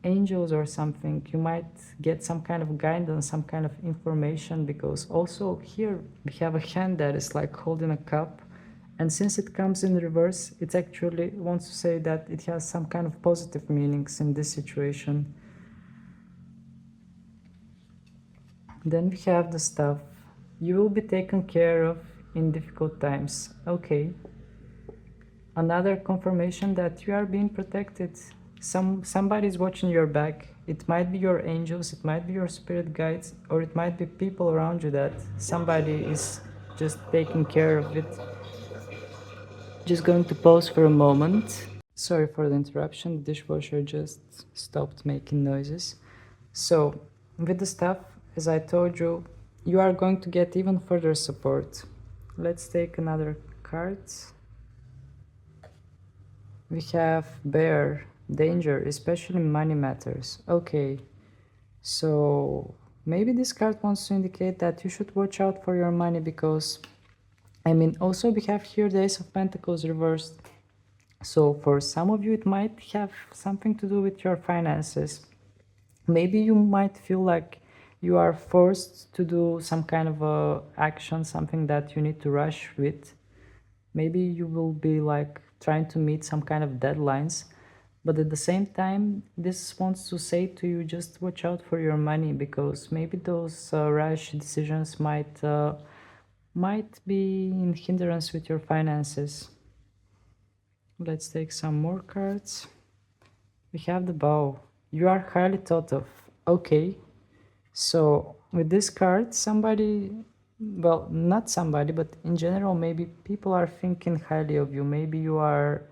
Speaker 1: angels or something. You might get some kind of guidance, some kind of information, because also here we have a hand that is like holding a cup, And since it comes in reverse, it actually wants to say that it has some kind of positive meanings in this situation. Then we have the stuff. You will be taken care of in difficult times. Okay. Another confirmation that you are being protected. Somebody is watching your back. It might be your angels, it might be your spirit guides, or it might be people around you that somebody is just taking care of it. Just going to pause for a moment. Sorry for the interruption, the dishwasher just stopped making noises. So, with the stuff, as I told you, you are going to get even further support. Let's take another card. We have bear, danger, especially money matters. Okay, so maybe this card wants to indicate that you should watch out for your money because, I mean, also we have here the Ace of Pentacles reversed. So for some of you, it might have something to do with your finances. Maybe you might feel like you are forced to do some kind of a action, something that you need to rush with. Maybe you will be like trying to meet some kind of deadlines, but at the same time, this wants to say to you, just watch out for your money, because maybe those rash decisions might be in hindrance with your finances. Let's take some more cards. We have the bow. You are highly thought of. Okay, so with this card, somebody, well, not somebody, but in general, maybe people are thinking highly of you. Maybe you are,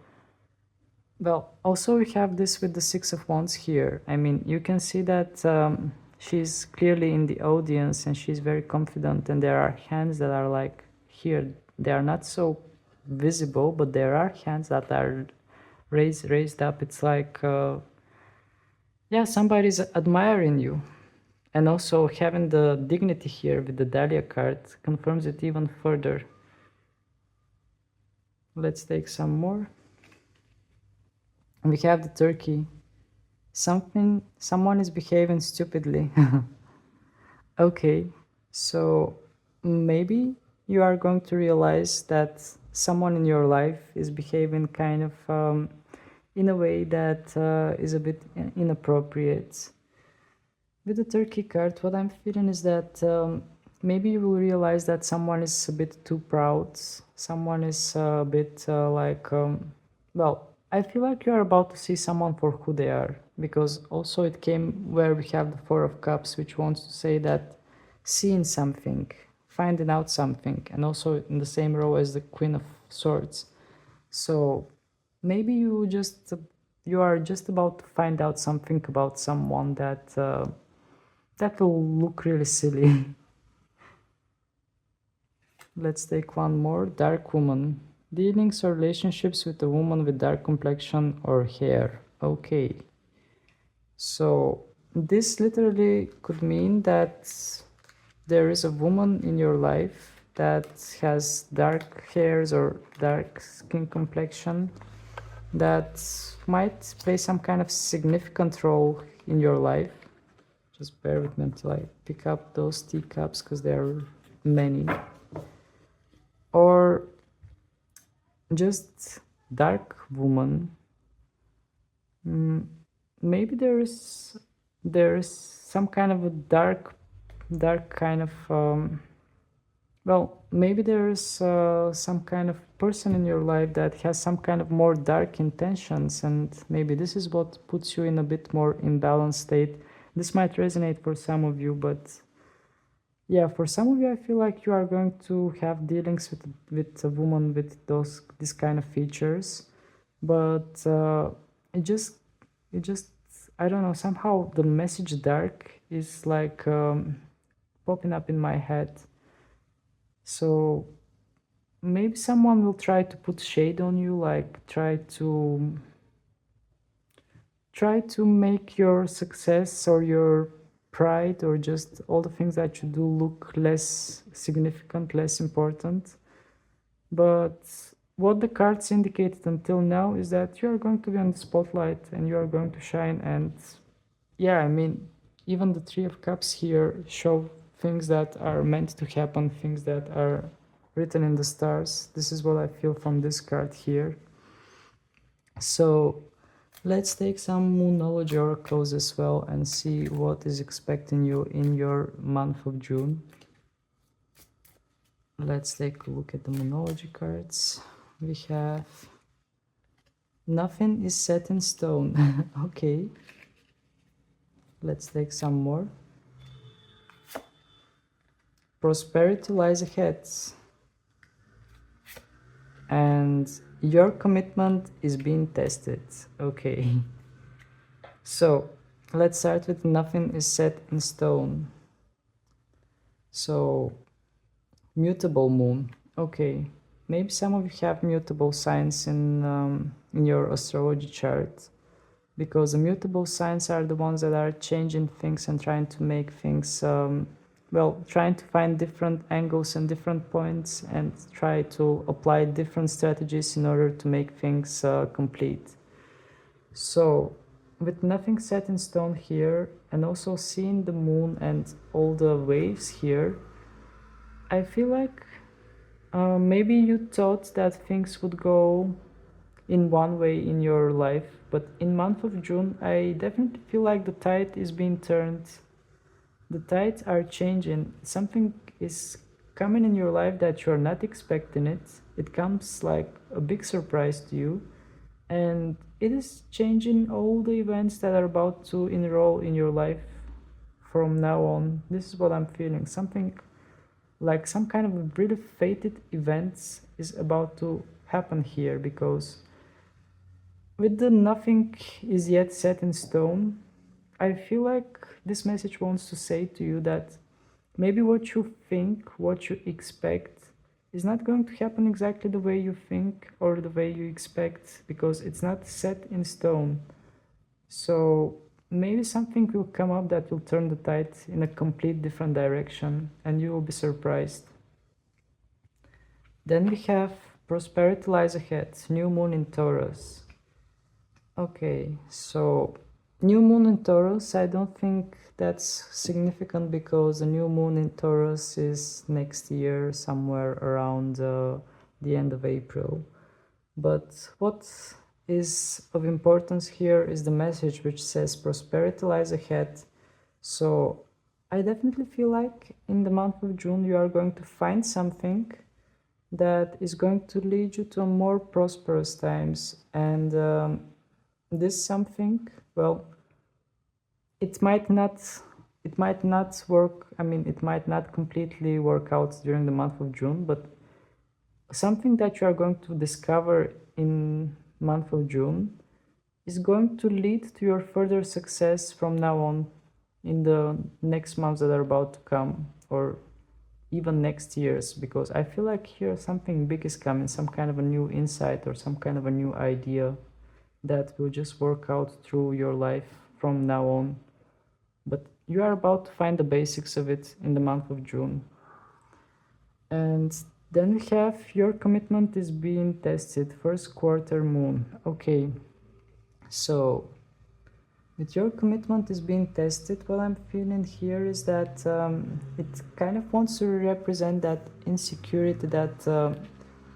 Speaker 1: well, also we have this with the Six of Wands here. I mean, you can see that she's clearly in the audience and she's very confident, and there are hands that are like here. They are not so visible, but there are hands that are raised up. It's like, yeah, somebody's admiring you. And also having the dignity here with the Dahlia card confirms it even further. Let's take some more. We have the turkey. Someone is behaving stupidly. Okay, so maybe you are going to realize that someone in your life is behaving kind of in a way that is a bit inappropriate. With the turkey card, what I'm feeling is that maybe you will realize that someone is a bit too proud. Someone is a bit well, I feel like you are about to see someone for who they are, because also it came where we have the Four of Cups, which wants to say that seeing something, finding out something, and also in the same row as the Queen of Swords. So maybe you are just about to find out something about someone that that will look really silly. Let's take one more. Dark woman. Dealings or relationships with a woman with dark complexion or hair. Okay. So this literally could mean that there is a woman in your life that has dark hairs or dark skin complexion that might play some kind of significant role in your life. Just bear with me until I pick up those teacups, because there are many. Or just dark woman. Maybe there is some kind of a dark kind of well, maybe there is some kind of person in your life that has some kind of more dark intentions, and maybe this is what puts you in a bit more imbalanced state. This might resonate for some of you, but yeah, for some of you, I feel like you are going to have dealings with a woman with this kind of features, but it just I don't know, somehow the message dark is like popping up in my head. So maybe someone will try to put shade on you, like try to make your success or your pride or just all the things that you do look less significant, less important. But what the cards indicated until now is that you are going to be on the spotlight and you are going to shine. And yeah, I mean, even the Three of Cups here show things that are meant to happen, things that are written in the stars. This is what I feel from this card here. So let's take some Moonology oracles as well and see what is expecting you in your month of June. Let's take a look at the Moonology cards. We have nothing is set in stone. Okay. Let's take some more. Prosperity lies ahead. And your commitment is being tested. Okay. So let's start with nothing is set in stone. So mutable moon. Okay. Maybe some of you have mutable signs in your astrology chart, because the mutable signs are the ones that are changing things and trying to make things, well, trying to find different angles and different points and try to apply different strategies in order to make things complete. So with nothing set in stone here, and also seeing the moon and all the waves here, I feel like maybe you thought that things would go in one way in your life, but in month of June, I definitely feel like the tide is being turned. The tides are changing. Something is coming in your life that you're not expecting it. It comes like a big surprise to you, and it is changing all the events that are about to enroll in your life from now on. This is what I'm feeling. Something like some kind of really fated events is about to happen here, because with the nothing is yet set in stone, I feel like this message wants to say to you that maybe what you think, what you expect, is not going to happen exactly the way you think or the way you expect, because it's not set in stone. So maybe something will come up that will turn the tide in a complete different direction, and you will be surprised. Then we have prosperity lies ahead, new moon in Taurus. Okay, so new moon in Taurus, I don't think that's significant, because the new moon in Taurus is next year, somewhere around the end of April. But what is of importance here is the message which says prosperity lies ahead. So I definitely feel like in the month of June you are going to find something that is going to lead you to more prosperous times, and this something, well, it might not work. I mean, it might not completely work out during the month of June, but something that you are going to discover in month of June is going to lead to your further success from now on in the next months that are about to come, or even next years, because I feel like here something big is coming, some kind of a new insight or some kind of a new idea that will just work out through your life from now on. But you are about to find the basics of it in the month of June. And then we have your commitment is being tested, first quarter moon. Okay, so with your commitment is being tested, what I'm feeling here is that it kind of wants to represent that insecurity, that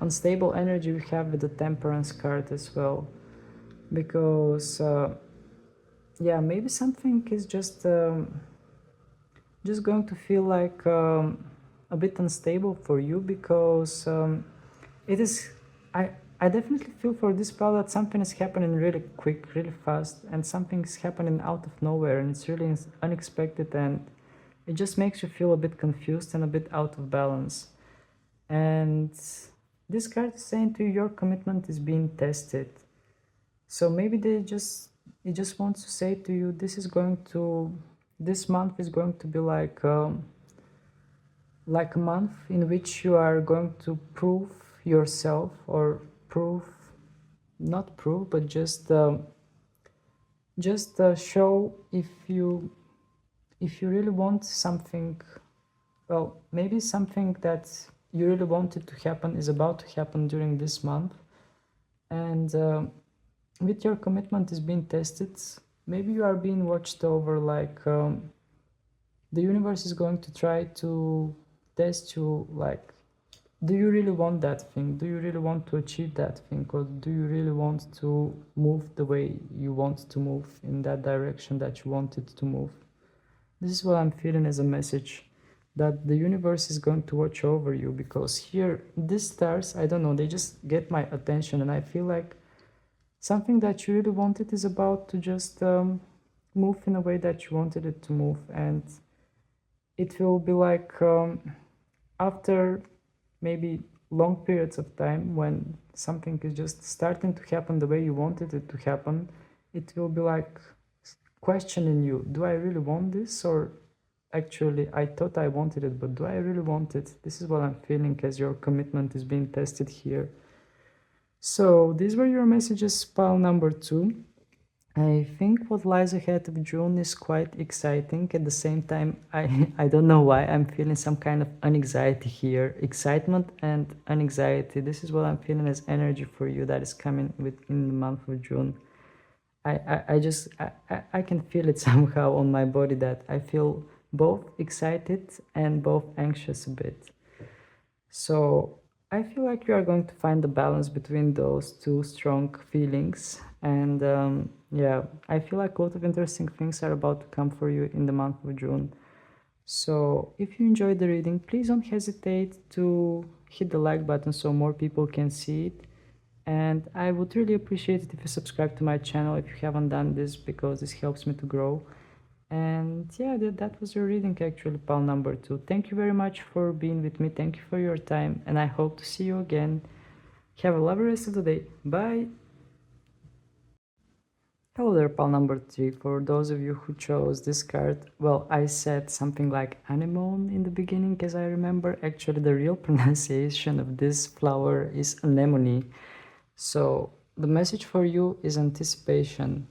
Speaker 1: unstable energy we have with the Temperance card as well. Because yeah, maybe something is just going to feel like a bit unstable for you, because it is, I definitely feel for this spell that something is happening really quick, really fast, and something's happening out of nowhere, and it's really unexpected, and it just makes you feel a bit confused and a bit out of balance. And this card is saying to you your commitment is being tested. So maybe it just wants to say to you, this month is going to be like a month in which you are going to prove yourself, or not prove, but just show if you really want something. Well, maybe something that you really wanted to happen is about to happen during this month, and with your commitment is being tested, maybe you are being watched over, like the universe is going to try to test you, like do you really want that thing? Do you really want to achieve that thing? Or do you really want to move the way you want to move, in that direction that you wanted to move? This is what I'm feeling as a message, that the universe is going to watch over you, because here, these stars, I don't know, they just get my attention, and I feel like something that you really wanted is about to just move in a way that you wanted it to move. And it will be like, after maybe long periods of time, when something is just starting to happen the way you wanted it to happen, it will be like questioning you, do I really want this? Or actually, I thought I wanted it, but do I really want it? This is what I'm feeling, as your commitment is being tested here. So these were your messages, pile number 2. I think what lies ahead of June is quite exciting. At the same time, I don't know why I'm feeling some kind of anxiety here. Excitement and anxiety. This is what I'm feeling as energy for you that is coming within the month of June. I can feel it somehow on my body, that I feel both excited and both anxious a bit. So I feel like you are going to find the balance between those two strong feelings. And yeah, I feel like a lot of interesting things are about to come for you in the month of June. So if you enjoyed the reading, please don't hesitate to hit the like button so more people can see it. And I would really appreciate it if you subscribe to my channel if you haven't done this, because this helps me to grow. And yeah, that was your reading, actually, pal number 2. Thank you very much for being with me. Thank you for your time, and I hope to see you again. Have a lovely rest of the day. Bye. Hello there, pal number 3. For those of you who chose this card, well, I said something like anemone in the beginning, as I remember. Actually, the real pronunciation of this flower is anemone. So the message for you is anticipation.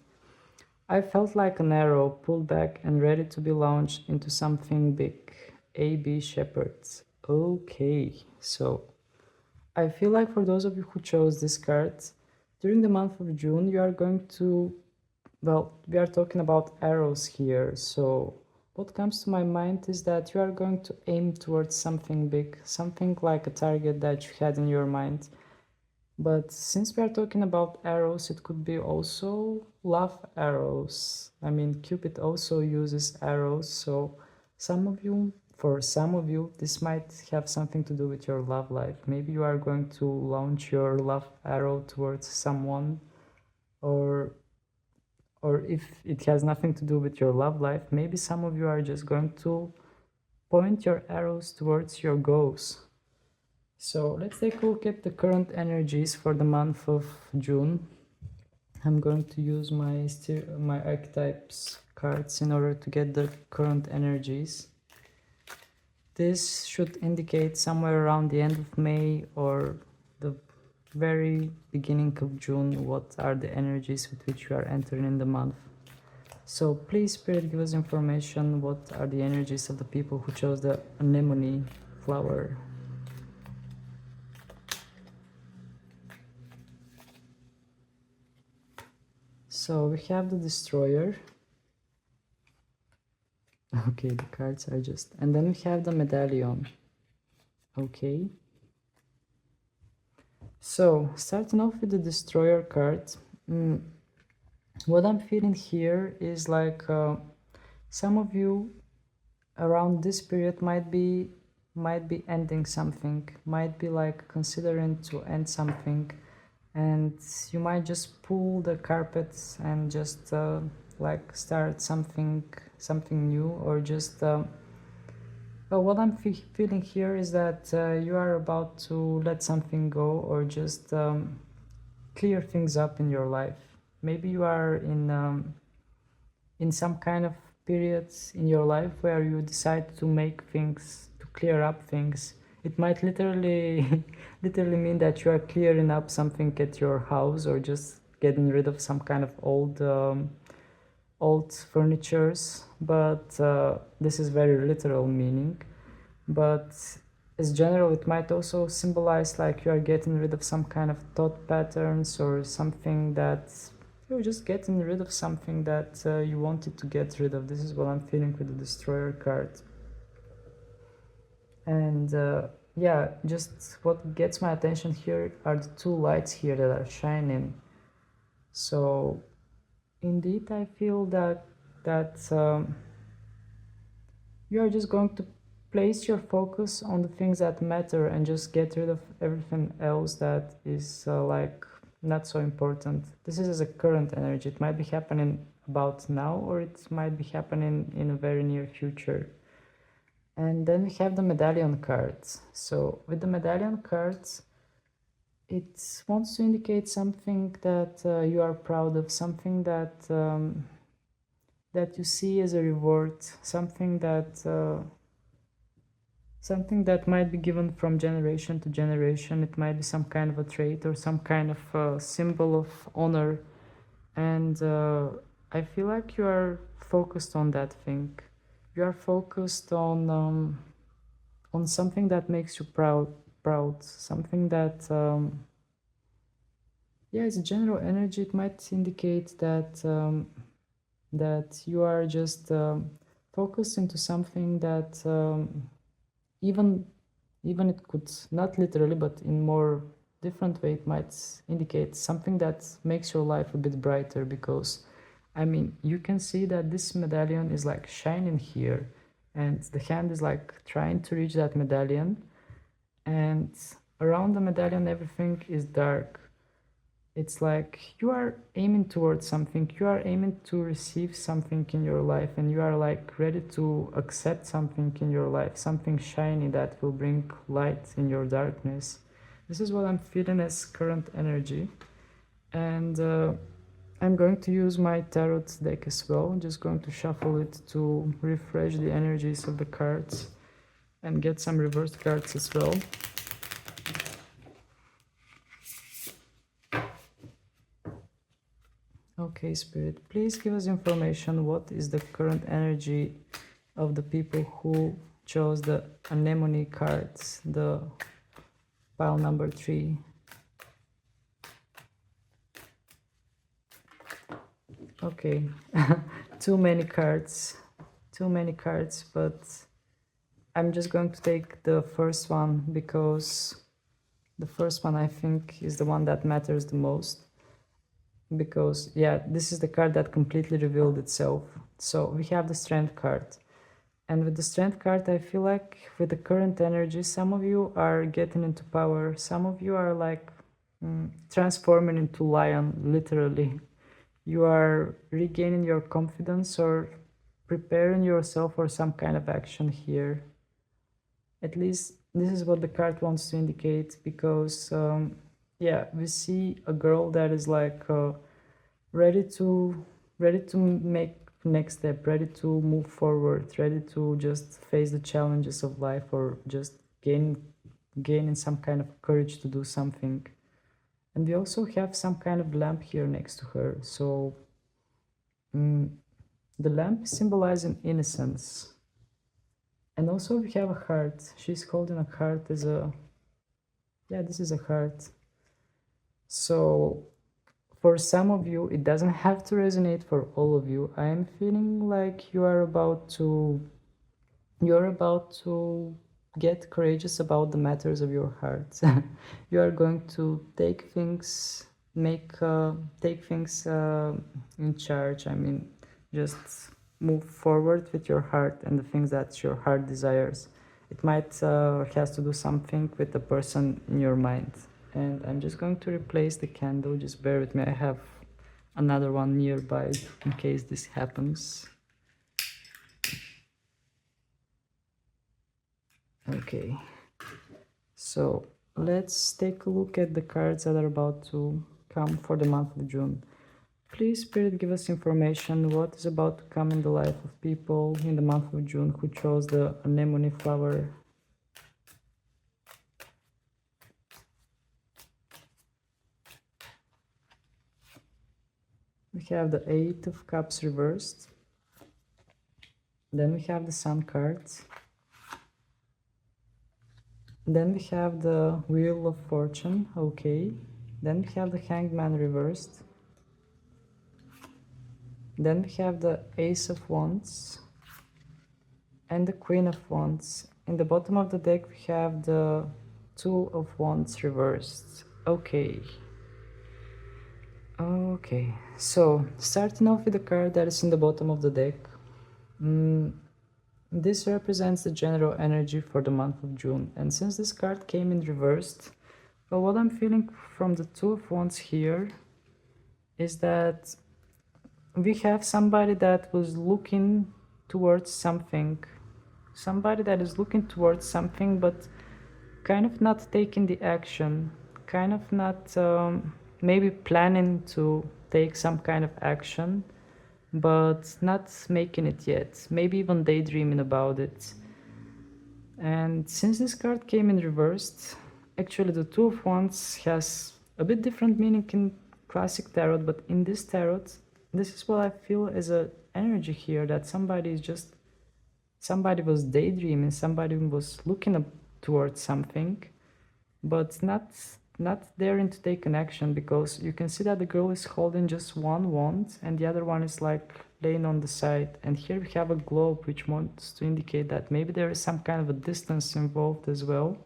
Speaker 1: I felt like an arrow pulled back and ready to be launched into something big. A.B. Shepherds. Okay, so I feel like for those of you who chose this card, during the month of June, you are going to, well, we are talking about arrows here. So what comes to my mind is that you are going to aim towards something big, something like a target that you had in your mind. But since we are talking about arrows, it could be also love arrows. I mean, Cupid also uses arrows. So for some of you, this might have something to do with your love life. Maybe you are going to launch your love arrow towards someone, or if it has nothing to do with your love life, maybe some of you are just going to point your arrows towards your goals. So let's take a look at the current energies for the month of June. I'm going to use my archetypes cards in order to get the current energies. This should indicate somewhere around the end of May or the very beginning of June what are the energies with which you are entering in the month. So please, Spirit, give us information. What are the energies of the people who chose the anemone flower? So we have the Destroyer. Okay, the cards are just... And then we have the Medallion. Okay. So, starting off with the Destroyer card, what I'm feeling here is like some of you around this period might be ending something, might be like considering to end something, and you might just pull the carpets and just like start something new, or just well, what I'm feeling here is that you are about to let something go, or just clear things up in your life. Maybe you are in some kind of periods in your life where you decide to make things, to clear up things. It might literally literally mean that you are clearing up something at your house, or just getting rid of some kind of old furnitures, but this is very literal meaning. But as general, it might also symbolize like you are getting rid of some kind of thought patterns, or something that you're just getting rid of something that you wanted to get rid of. This is what I'm feeling with the Destroyer card. And yeah, just what gets my attention here are the two lights here that are shining. So indeed, I feel that you are just going to place your focus on the things that matter and just get rid of everything else that is like not so important. This is a current energy. It might be happening about now, or it might be happening in a very near future. And then we have the medallion cards. So with the medallion cards, it wants to indicate something that you are proud of, something that you see as a reward, something that might be given from generation to generation. It might be some kind of a trait or some kind of symbol of honor, and I feel like you are focused on that thing. You are focused on something that makes you proud, something that yeah, it's a general energy. It might indicate that you are just focused into something that even even it could, not literally, but in more different way, it might indicate something that makes your life a bit brighter. Because I mean, you can see that this medallion is like shining here, and the hand is like trying to reach that medallion, and around the medallion everything is dark. It's like you are aiming towards something, you are aiming to receive something in your life, and you are like ready to accept something in your life, something shiny that will bring light in your darkness. This is what I'm feeling as current energy. And I'm going to use my tarot deck as well. I'm just going to shuffle it to refresh the energies of the cards and get some reversed cards as well. Okay, Spirit, please give us information. What is the current energy of the people who chose the Anemone cards, the pile number 3? Okay, too many cards, but I'm just going to take the first one, because the first one I think is the one that matters the most. Because yeah, this is the card that completely revealed itself. So we have the Strength card, and with the Strength card I feel like with the current energy, some of you are getting into power, some of you are like transforming into lion, literally. You are regaining your confidence or preparing yourself for some kind of action here. At least this is what the card wants to indicate, because yeah, we see a girl that is like ready to make next step, ready to move forward, ready to just face the challenges of life, or just gaining some kind of courage to do something. And we also have some kind of lamp here next to her. So the lamp is symbolizing innocence. And also we have a heart. She's holding a heart as a, yeah, this is a heart. So for some of you, it doesn't have to resonate for all of you. I am feeling like you're about to get courageous about the matters of your heart. You are going to take things in charge. I mean, just move forward with your heart and the things that your heart desires. It might has to do something with the person in your mind. And I'm just going to replace the candle. Just bear with me. I have another one nearby in case this happens. Okay, so let's take a look at the cards that are about to come for the month of June. Please, Spirit, give us information. What is about to come in the life of people in the month of June who chose the anemone flower? We have the 8 of Cups reversed. Then we have the Sun cards. Then we have the Wheel of Fortune, okay. Then we have the Hanged Man reversed. Then we have the Ace of Wands and the Queen of Wands. in the bottom of the deck we have the Two of Wands reversed. Okay. Okay, so starting off with the card that is in the bottom of the deck. This represents the general energy for the month of June, and since this card came in reversed, well, what I'm feeling from the Two of Wands here is that we have somebody that was looking towards something, but kind of not taking the action, kind of not maybe planning to take some kind of action, but not making it yet, maybe even daydreaming about it. And since this card came in reversed, actually the Two of Wands has a bit different meaning in classic tarot, but in this tarot, this is what I feel as a energy here, that somebody was daydreaming, somebody was looking up towards something, but not daring to take an action, because you can see that the girl is holding just one wand and the other one is like laying on the side, and here we have a globe which wants to indicate that maybe there is some kind of a distance involved as well,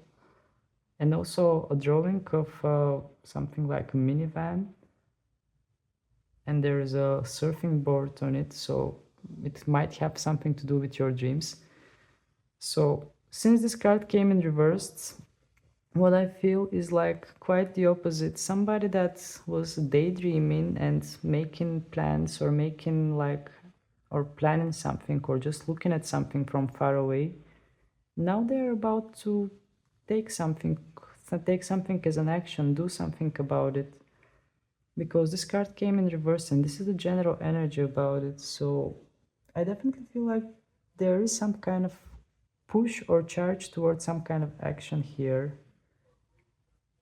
Speaker 1: and also a drawing of something like a minivan, and there is a surfing board on it, so it might have something to do with your dreams. So since this card came in reversed, what I feel is like quite the opposite. Somebody that was daydreaming and making plans, or or planning something, or just looking at something from far away, now they're about to take something as an action, do something about it, because this card came in reverse and this is the general energy about it. So I definitely feel like there is some kind of push or charge towards some kind of action here.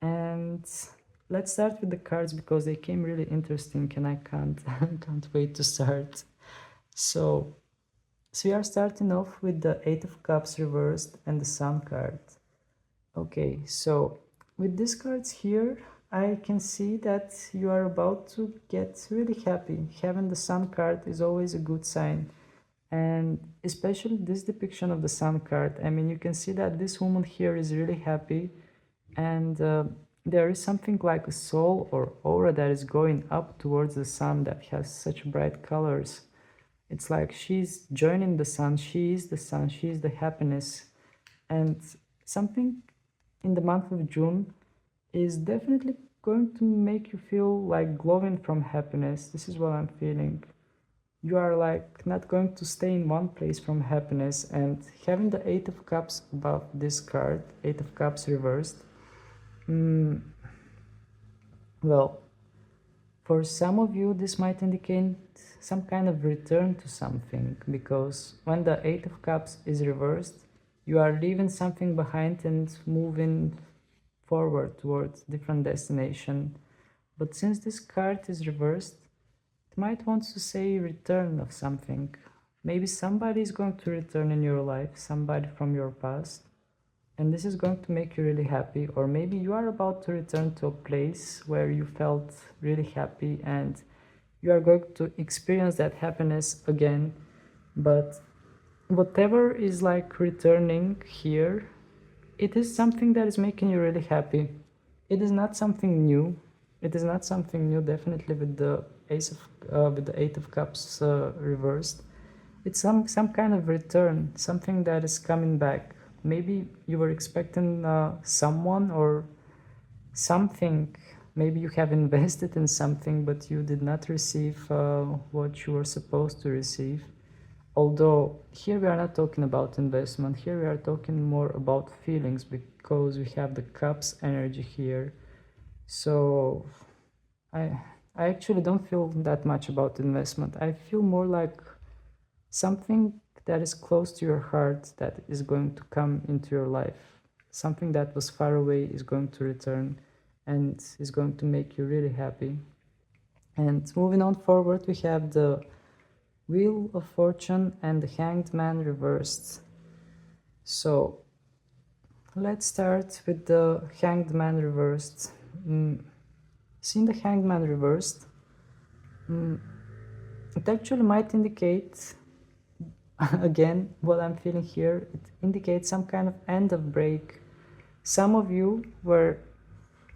Speaker 1: And let's start with the cards because they came really interesting and I can't wait to start. So we are starting off with the Eight of Cups reversed and the Sun card. Okay, so with these cards here, I can see that you are about to get really happy. Having the Sun card is always a good sign. And especially this depiction of the Sun card, I mean, you can see that this woman here is really happy, and there is something like a soul or aura that is going up towards the sun that has such bright colors. It's like she's joining the sun, she is the sun, she is the happiness. And something in the month of June is definitely going to make you feel like glowing from happiness. This is what I'm feeling. You are like not going to stay in one place from happiness, and having the Eight of Cups above this card, Eight of Cups reversed, well, for some of you this might indicate some kind of return to something, because when the Eight of Cups is reversed, you are leaving something behind and moving forward towards different destination. But since this card is reversed, it might want to say return of something. Maybe somebody is going to return in your life, somebody from your past, and this is going to make you really happy. Or maybe you are about to return to a place where you felt really happy and you are going to experience that happiness again. But whatever is like returning here, it is something that is making you really happy. It is not something new. Definitely with the Eight of Cups reversed. It's some kind of return, something that is coming back. Maybe you were expecting someone or something. Maybe you have invested in something, but you did not receive what you were supposed to receive. Although here we are not talking about investment, here we are talking more about feelings, because we have the Cups energy here. So I actually don't feel that much about investment. I feel more like something that is close to your heart that is going to come into your life. Something that was far away is going to return and is going to make you really happy. And moving on forward, we have the Wheel of Fortune and the Hanged Man reversed. So let's start with the Hanged Man reversed. Seeing the Hanged Man reversed, it actually might indicate again, what I'm feeling here, it indicates some kind of end of break. Some of you were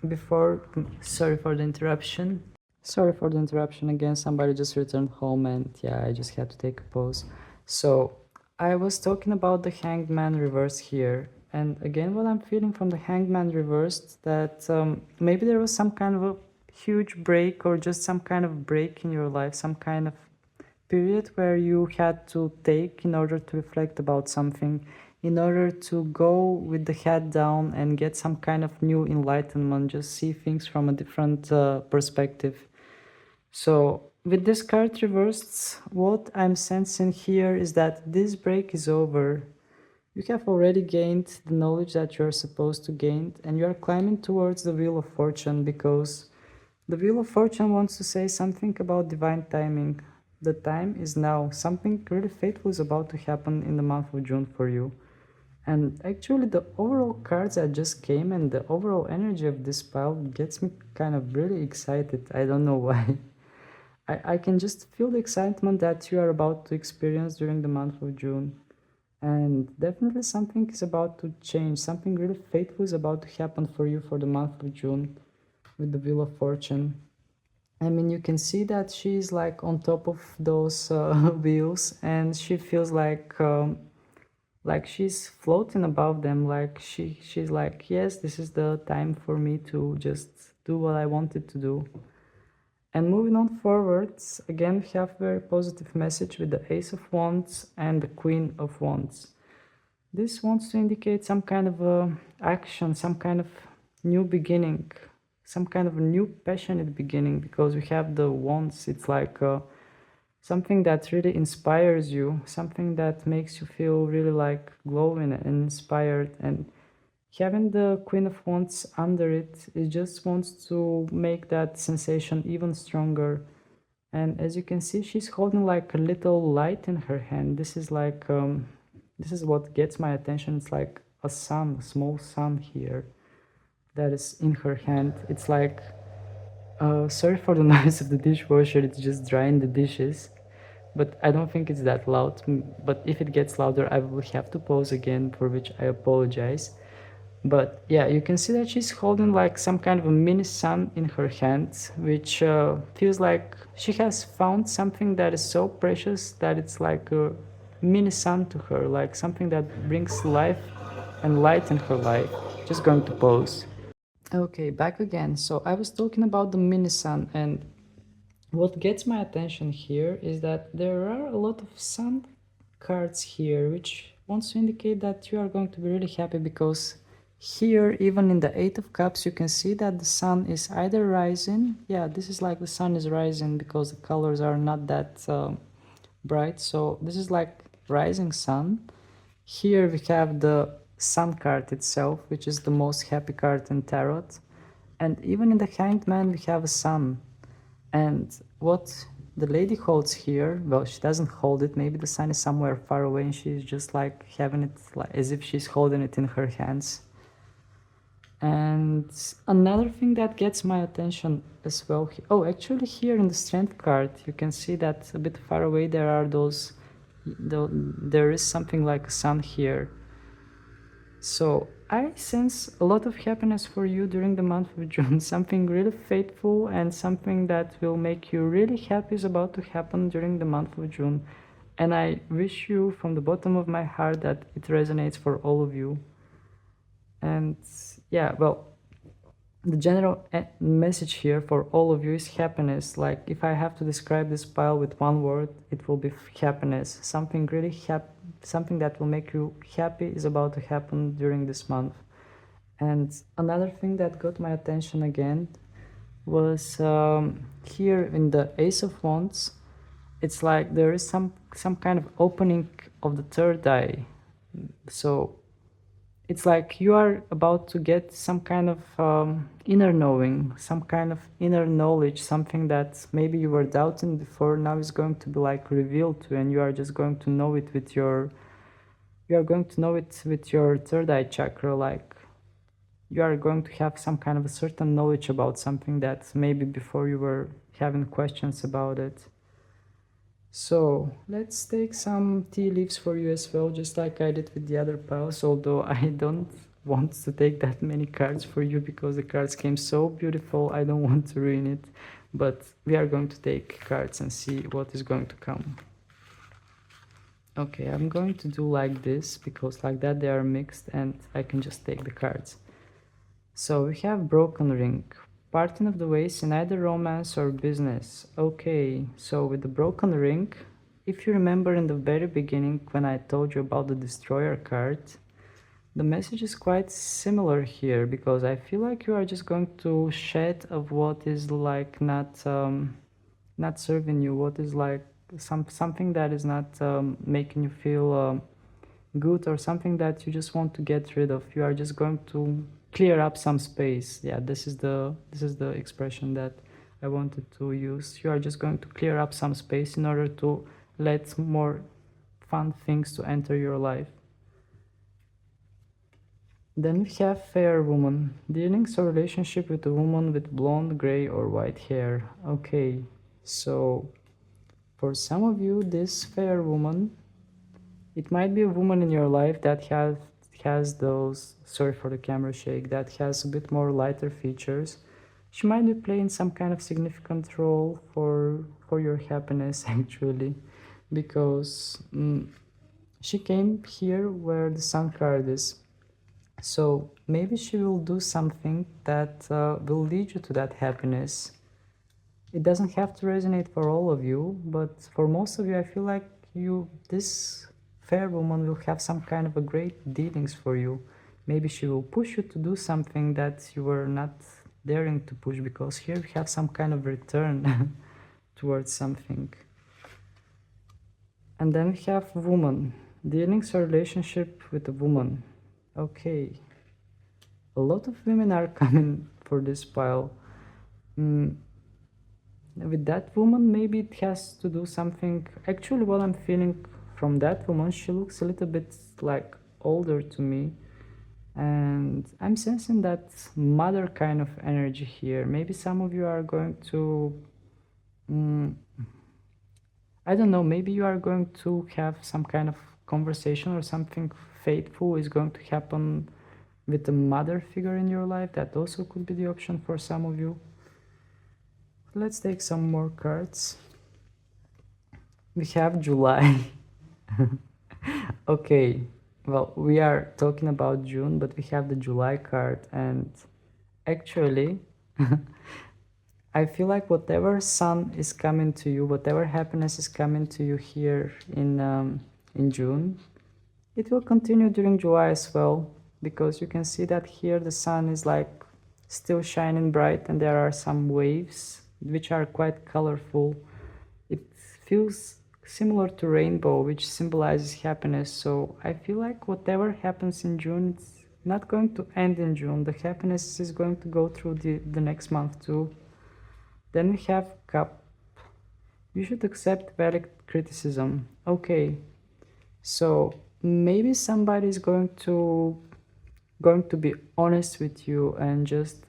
Speaker 1: before, sorry for the interruption. Sorry for the interruption again. Somebody just returned home and yeah, I just had to take a pause. So I was talking about the Hanged Man reverse here. And again, what I'm feeling from the Hanged Man reversed, that maybe there was some kind of a huge break or just some kind of break in your life, some kind of period where you had to take in order to reflect about something, in order to go with the head down and get some kind of new enlightenment, just see things from a different perspective. So with this card reversed, what I'm sensing here is that this break is over. You have already gained the knowledge that you're supposed to gain, and you are climbing towards the Wheel of Fortune, because the Wheel of Fortune wants to say something about divine timing. The time is now. Something really fateful is about to happen in the month of June for you. And actually the overall cards that just came and the overall energy of this pile gets me kind of really excited. I don't know why. I can just feel the excitement that you are about to experience during the month of June. And definitely something is about to change. Something really fateful is about to happen for you for the month of June with the Wheel of Fortune. I mean, you can see that she's like on top of those wheels, and she feels like she's floating above them. Like she's like, yes, this is the time for me to just do what I wanted to do. And moving on forwards, again, we have a very positive message with the Ace of Wands and the Queen of Wands. This wants to indicate some kind of action, some kind of new beginning, some kind of a new passionate beginning, because we have the Wands. It's like something that really inspires you, something that makes you feel really like glowing and inspired. And having the Queen of Wands under it, it just wants to make that sensation even stronger. And as you can see, she's holding like a little light in her hand. This is like, this is what gets my attention. It's like a sun, a small sun here that is in her hand. It's like, sorry for the noise of the dishwasher, it's just drying the dishes. But I don't think it's that loud. But if it gets louder, I will have to pause again, for which I apologize. But yeah, you can see that she's holding like some kind of a mini sun in her hand, which feels like she has found something that is so precious that it's like a mini sun to her, like something that brings life and light in her life. Just going to pause. Okay, back again. So I was talking about the mini sun, and what gets my attention here is that there are a lot of sun cards here, which wants to indicate that you are going to be really happy, because here, even in the Eight of Cups, you can see that the sun is either rising. Yeah, this is like the sun is rising because the colors are not that bright. So this is like rising sun. Here we have the sun card itself, which is the most happy card in tarot. And even in the Hanged Man, we have a sun. And what the lady holds here, well, she doesn't hold it. Maybe the sun is somewhere far away and she's just like having it like as if she's holding it in her hands. And another thing that gets my attention as well, oh, actually here in the Strength card, you can see that a bit far away there are those, there is something like a sun here. So I sense a lot of happiness for you during the month of June. Something really faithful and something that will make you really happy is about to happen during the month of June. And I wish you from the bottom of my heart that it resonates for all of you. And yeah, well, the general message here for all of you is happiness. Like, if I have to describe this pile with one word, it will be happiness. Something really something that will make you happy is about to happen during this month. And another thing that got my attention again was here in the Ace of Wands. It's like there is some kind of opening of the third eye. So it's like you are about to get some kind of inner knowing, some kind of inner knowledge, something that maybe you were doubting before, now is going to be like revealed to you, and you are just going to know it with your, you are going to know it with your third eye chakra. Like, you are going to have some kind of a certain knowledge about something that maybe before you were having questions about it. So let's take some tea leaves for you as well, just like I did with the other piles, although I don't want to take that many cards for you because the cards came so beautiful. I don't want to ruin it, but we are going to take cards and see what is going to come. Okay, I'm going to do like this because like that they are mixed and I can just take the cards. So we have broken ring. Parting of the ways in either romance or business. Okay, so with the broken ring, if you remember in the very beginning when I told you about the destroyer card, the message is quite similar here because I feel like you are just going to shed of what is like not serving you, what is like something that is not making you feel good, or something that you just want to get rid of. You are just going to clear up some space. Yeah, this is the expression that I wanted to use. You are just going to clear up some space in order to let more fun things to enter your life. Then we have fair woman, dealings or relationship with a woman with blonde, gray or white hair. Okay, so for some of you, this fair woman, it might be a woman in your life that has those, sorry for the camera shake, that has a bit more lighter features. She might be playing some kind of significant role for your happiness actually, because she came here where the sun card is. So maybe she will do something that will lead you to that happiness. It doesn't have to resonate for all of you, but for most of you, I feel like this fair woman will have some kind of a great dealings for you. Maybe she will push you to do something that you were not daring to push, because here we have some kind of return towards something. And then we have woman, dealings or relationship with a woman. Okay, a lot of women are coming for this pile. With that woman, maybe it has to do something. Actually, what I'm feeling from that woman, she looks a little bit like older to me, and I'm sensing that mother kind of energy here. Maybe some of you are going to I don't know, maybe you are going to have some kind of conversation, or something fateful is going to happen with a mother figure in your life. That also could be the option for some of you. Let's take some more cards. We have July. Okay, well, we are talking about June, but we have the July card, and actually, I feel like whatever sun is coming to you, whatever happiness is coming to you here in June, it will continue during July as well, because you can see that here the sun is like still shining bright, and there are some waves which are quite colorful. It feels similar to rainbow, which symbolizes happiness. So I feel like whatever happens in June, it's not going to end in June. The happiness is going to go through the next month too. Then we have cup. You should accept valid criticism. Okay, so maybe somebody is going to be honest with you and just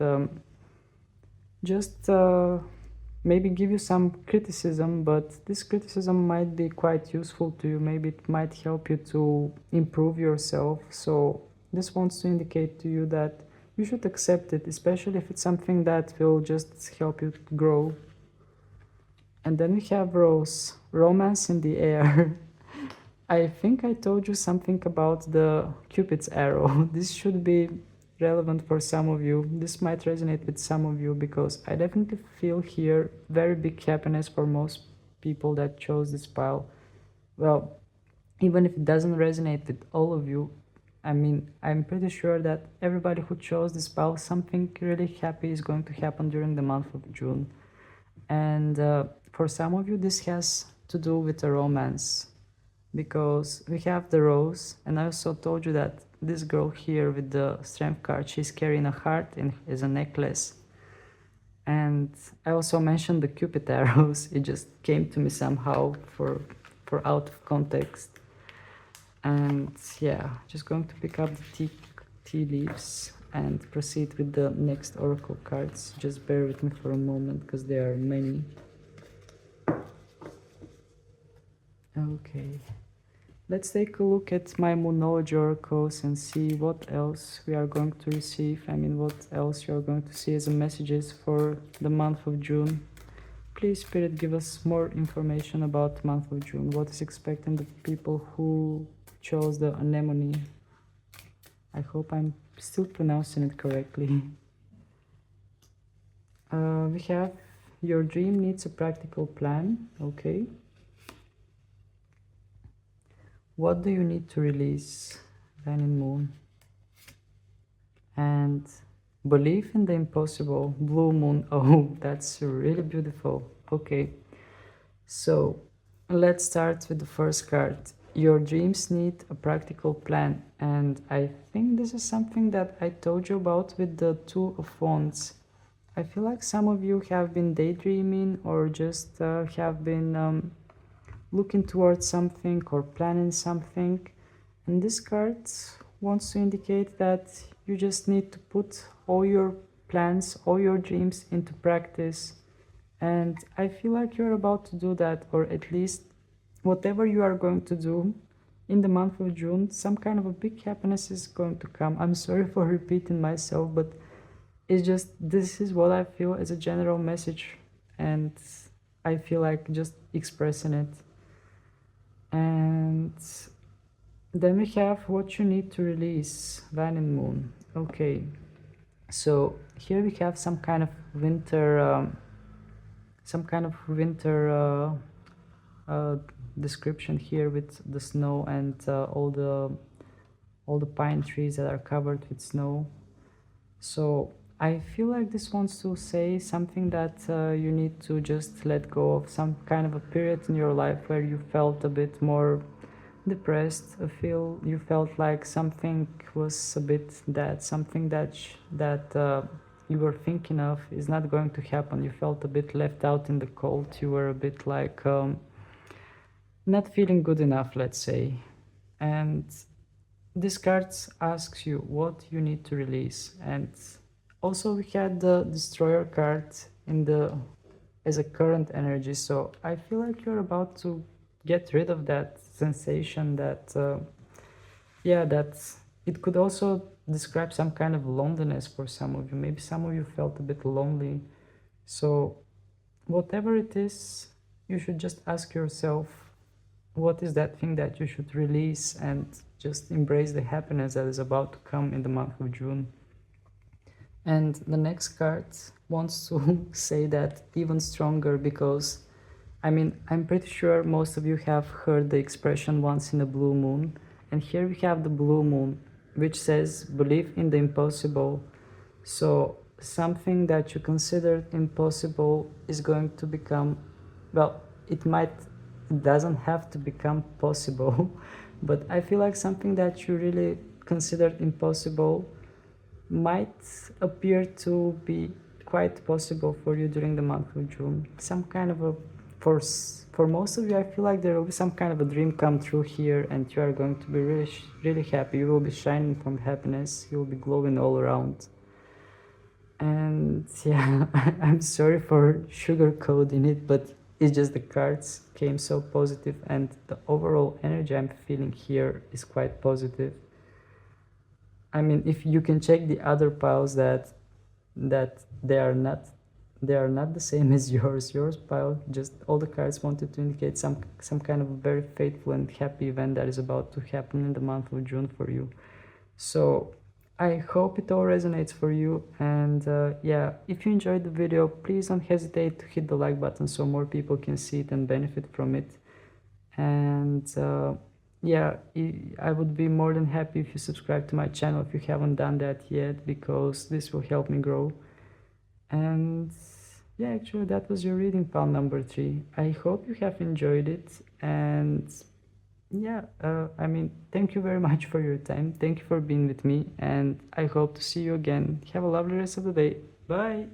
Speaker 1: maybe give you some criticism, but this criticism might be quite useful to you. Maybe it might help you to improve yourself. So this wants to indicate to you that you should accept it, especially if it's something that will just help you to grow. And then we have rose, romance in the air. I think I told you something about the Cupid's arrow. This should be relevant for some of you. This might resonate with some of you, because I definitely feel here very big happiness for most people that chose this pile. Well, even if it doesn't resonate with all of you, I mean, I'm pretty sure that everybody who chose this pile, something really happy is going to happen during the month of June. And for some of you, this has to do with a romance, because we have the rose, and I also told you that this girl here with the strength card, she's carrying a heart as a necklace. And I also mentioned the Cupid arrows. It just came to me somehow for out of context. And yeah, just going to pick up the tea leaves and proceed with the next oracle cards. Just bear with me for a moment, because there are many. Okay. Let's take a look at my Moonology oracles and see what else we are going to receive. I mean, what else you are going to see as a messages for the month of June. Please, Spirit, give us more information about the month of June. What is expecting the people who chose the Anemone? I hope I'm still pronouncing it correctly. We have your dream needs a practical plan. Okay. What do you need to release? Then in Moon. And believe in the impossible. Blue Moon. Oh, that's really beautiful. Okay. So let's start with the first card. Your dreams need a practical plan. And I think this is something that I told you about with the Two of Wands. I feel like some of you have been daydreaming or just have been looking towards something or planning something, and this card wants to indicate that you just need to put all your plans, all your dreams into practice, and I feel like you're about to do that, or at least whatever you are going to do in the month of June, some kind of a big happiness is going to come. I'm sorry for repeating myself, but it's just, this is what I feel as a general message, and I feel like just expressing it. And then we have what you need to release, Van and Moon. Okay, so here we have some kind of winter description here with the snow and all the pine trees that are covered with snow. So I feel like this wants to say something that you need to just let go of some kind of a period in your life where you felt a bit more depressed. You felt like something was a bit dead, something that you were thinking of is not going to happen. You felt a bit left out in the cold. You were a bit like not feeling good enough, let's say. And this card asks you what you need to release. And also we had the Destroyer card as a current energy, so I feel like you're about to get rid of that sensation that that it could also describe some kind of loneliness for some of you. Maybe some of you felt a bit lonely. So whatever it is, you should just ask yourself, what is that thing that you should release, and just embrace the happiness that is about to come in the month of June. And the next card wants to say that even stronger, because I mean, I'm pretty sure most of you have heard the expression once in a blue moon, and here we have the blue moon, which says believe in the impossible. So something that you considered impossible is going to become, well, it doesn't have to become possible, but I feel like something that you really considered impossible might appear to be quite possible for you during the month of June. Some kind of a, for most of you, I feel like there will be some kind of a dream come true here, and you are going to be really, really happy. You will be shining from happiness. You will be glowing all around. And yeah, I'm sorry for sugarcoating it, but it's just the cards came so positive, and the overall energy I'm feeling here is quite positive. I mean, if you can check the other piles that they are not the same as yours. Yours pile, just all the cards wanted to indicate some kind of a very faithful and happy event that is about to happen in the month of June for you. So I hope it all resonates for you, and yeah, if you enjoyed the video, please don't hesitate to hit the like button so more people can see it and benefit from it. And yeah, I would be more than happy if you subscribe to my channel if you haven't done that yet, because this will help me grow. And yeah, actually that was your reading pile number 3. I hope you have enjoyed it, and yeah, I mean, thank you very much for your time. Thank you for being with me, and I hope to see you again. Have a lovely rest of the day. Bye.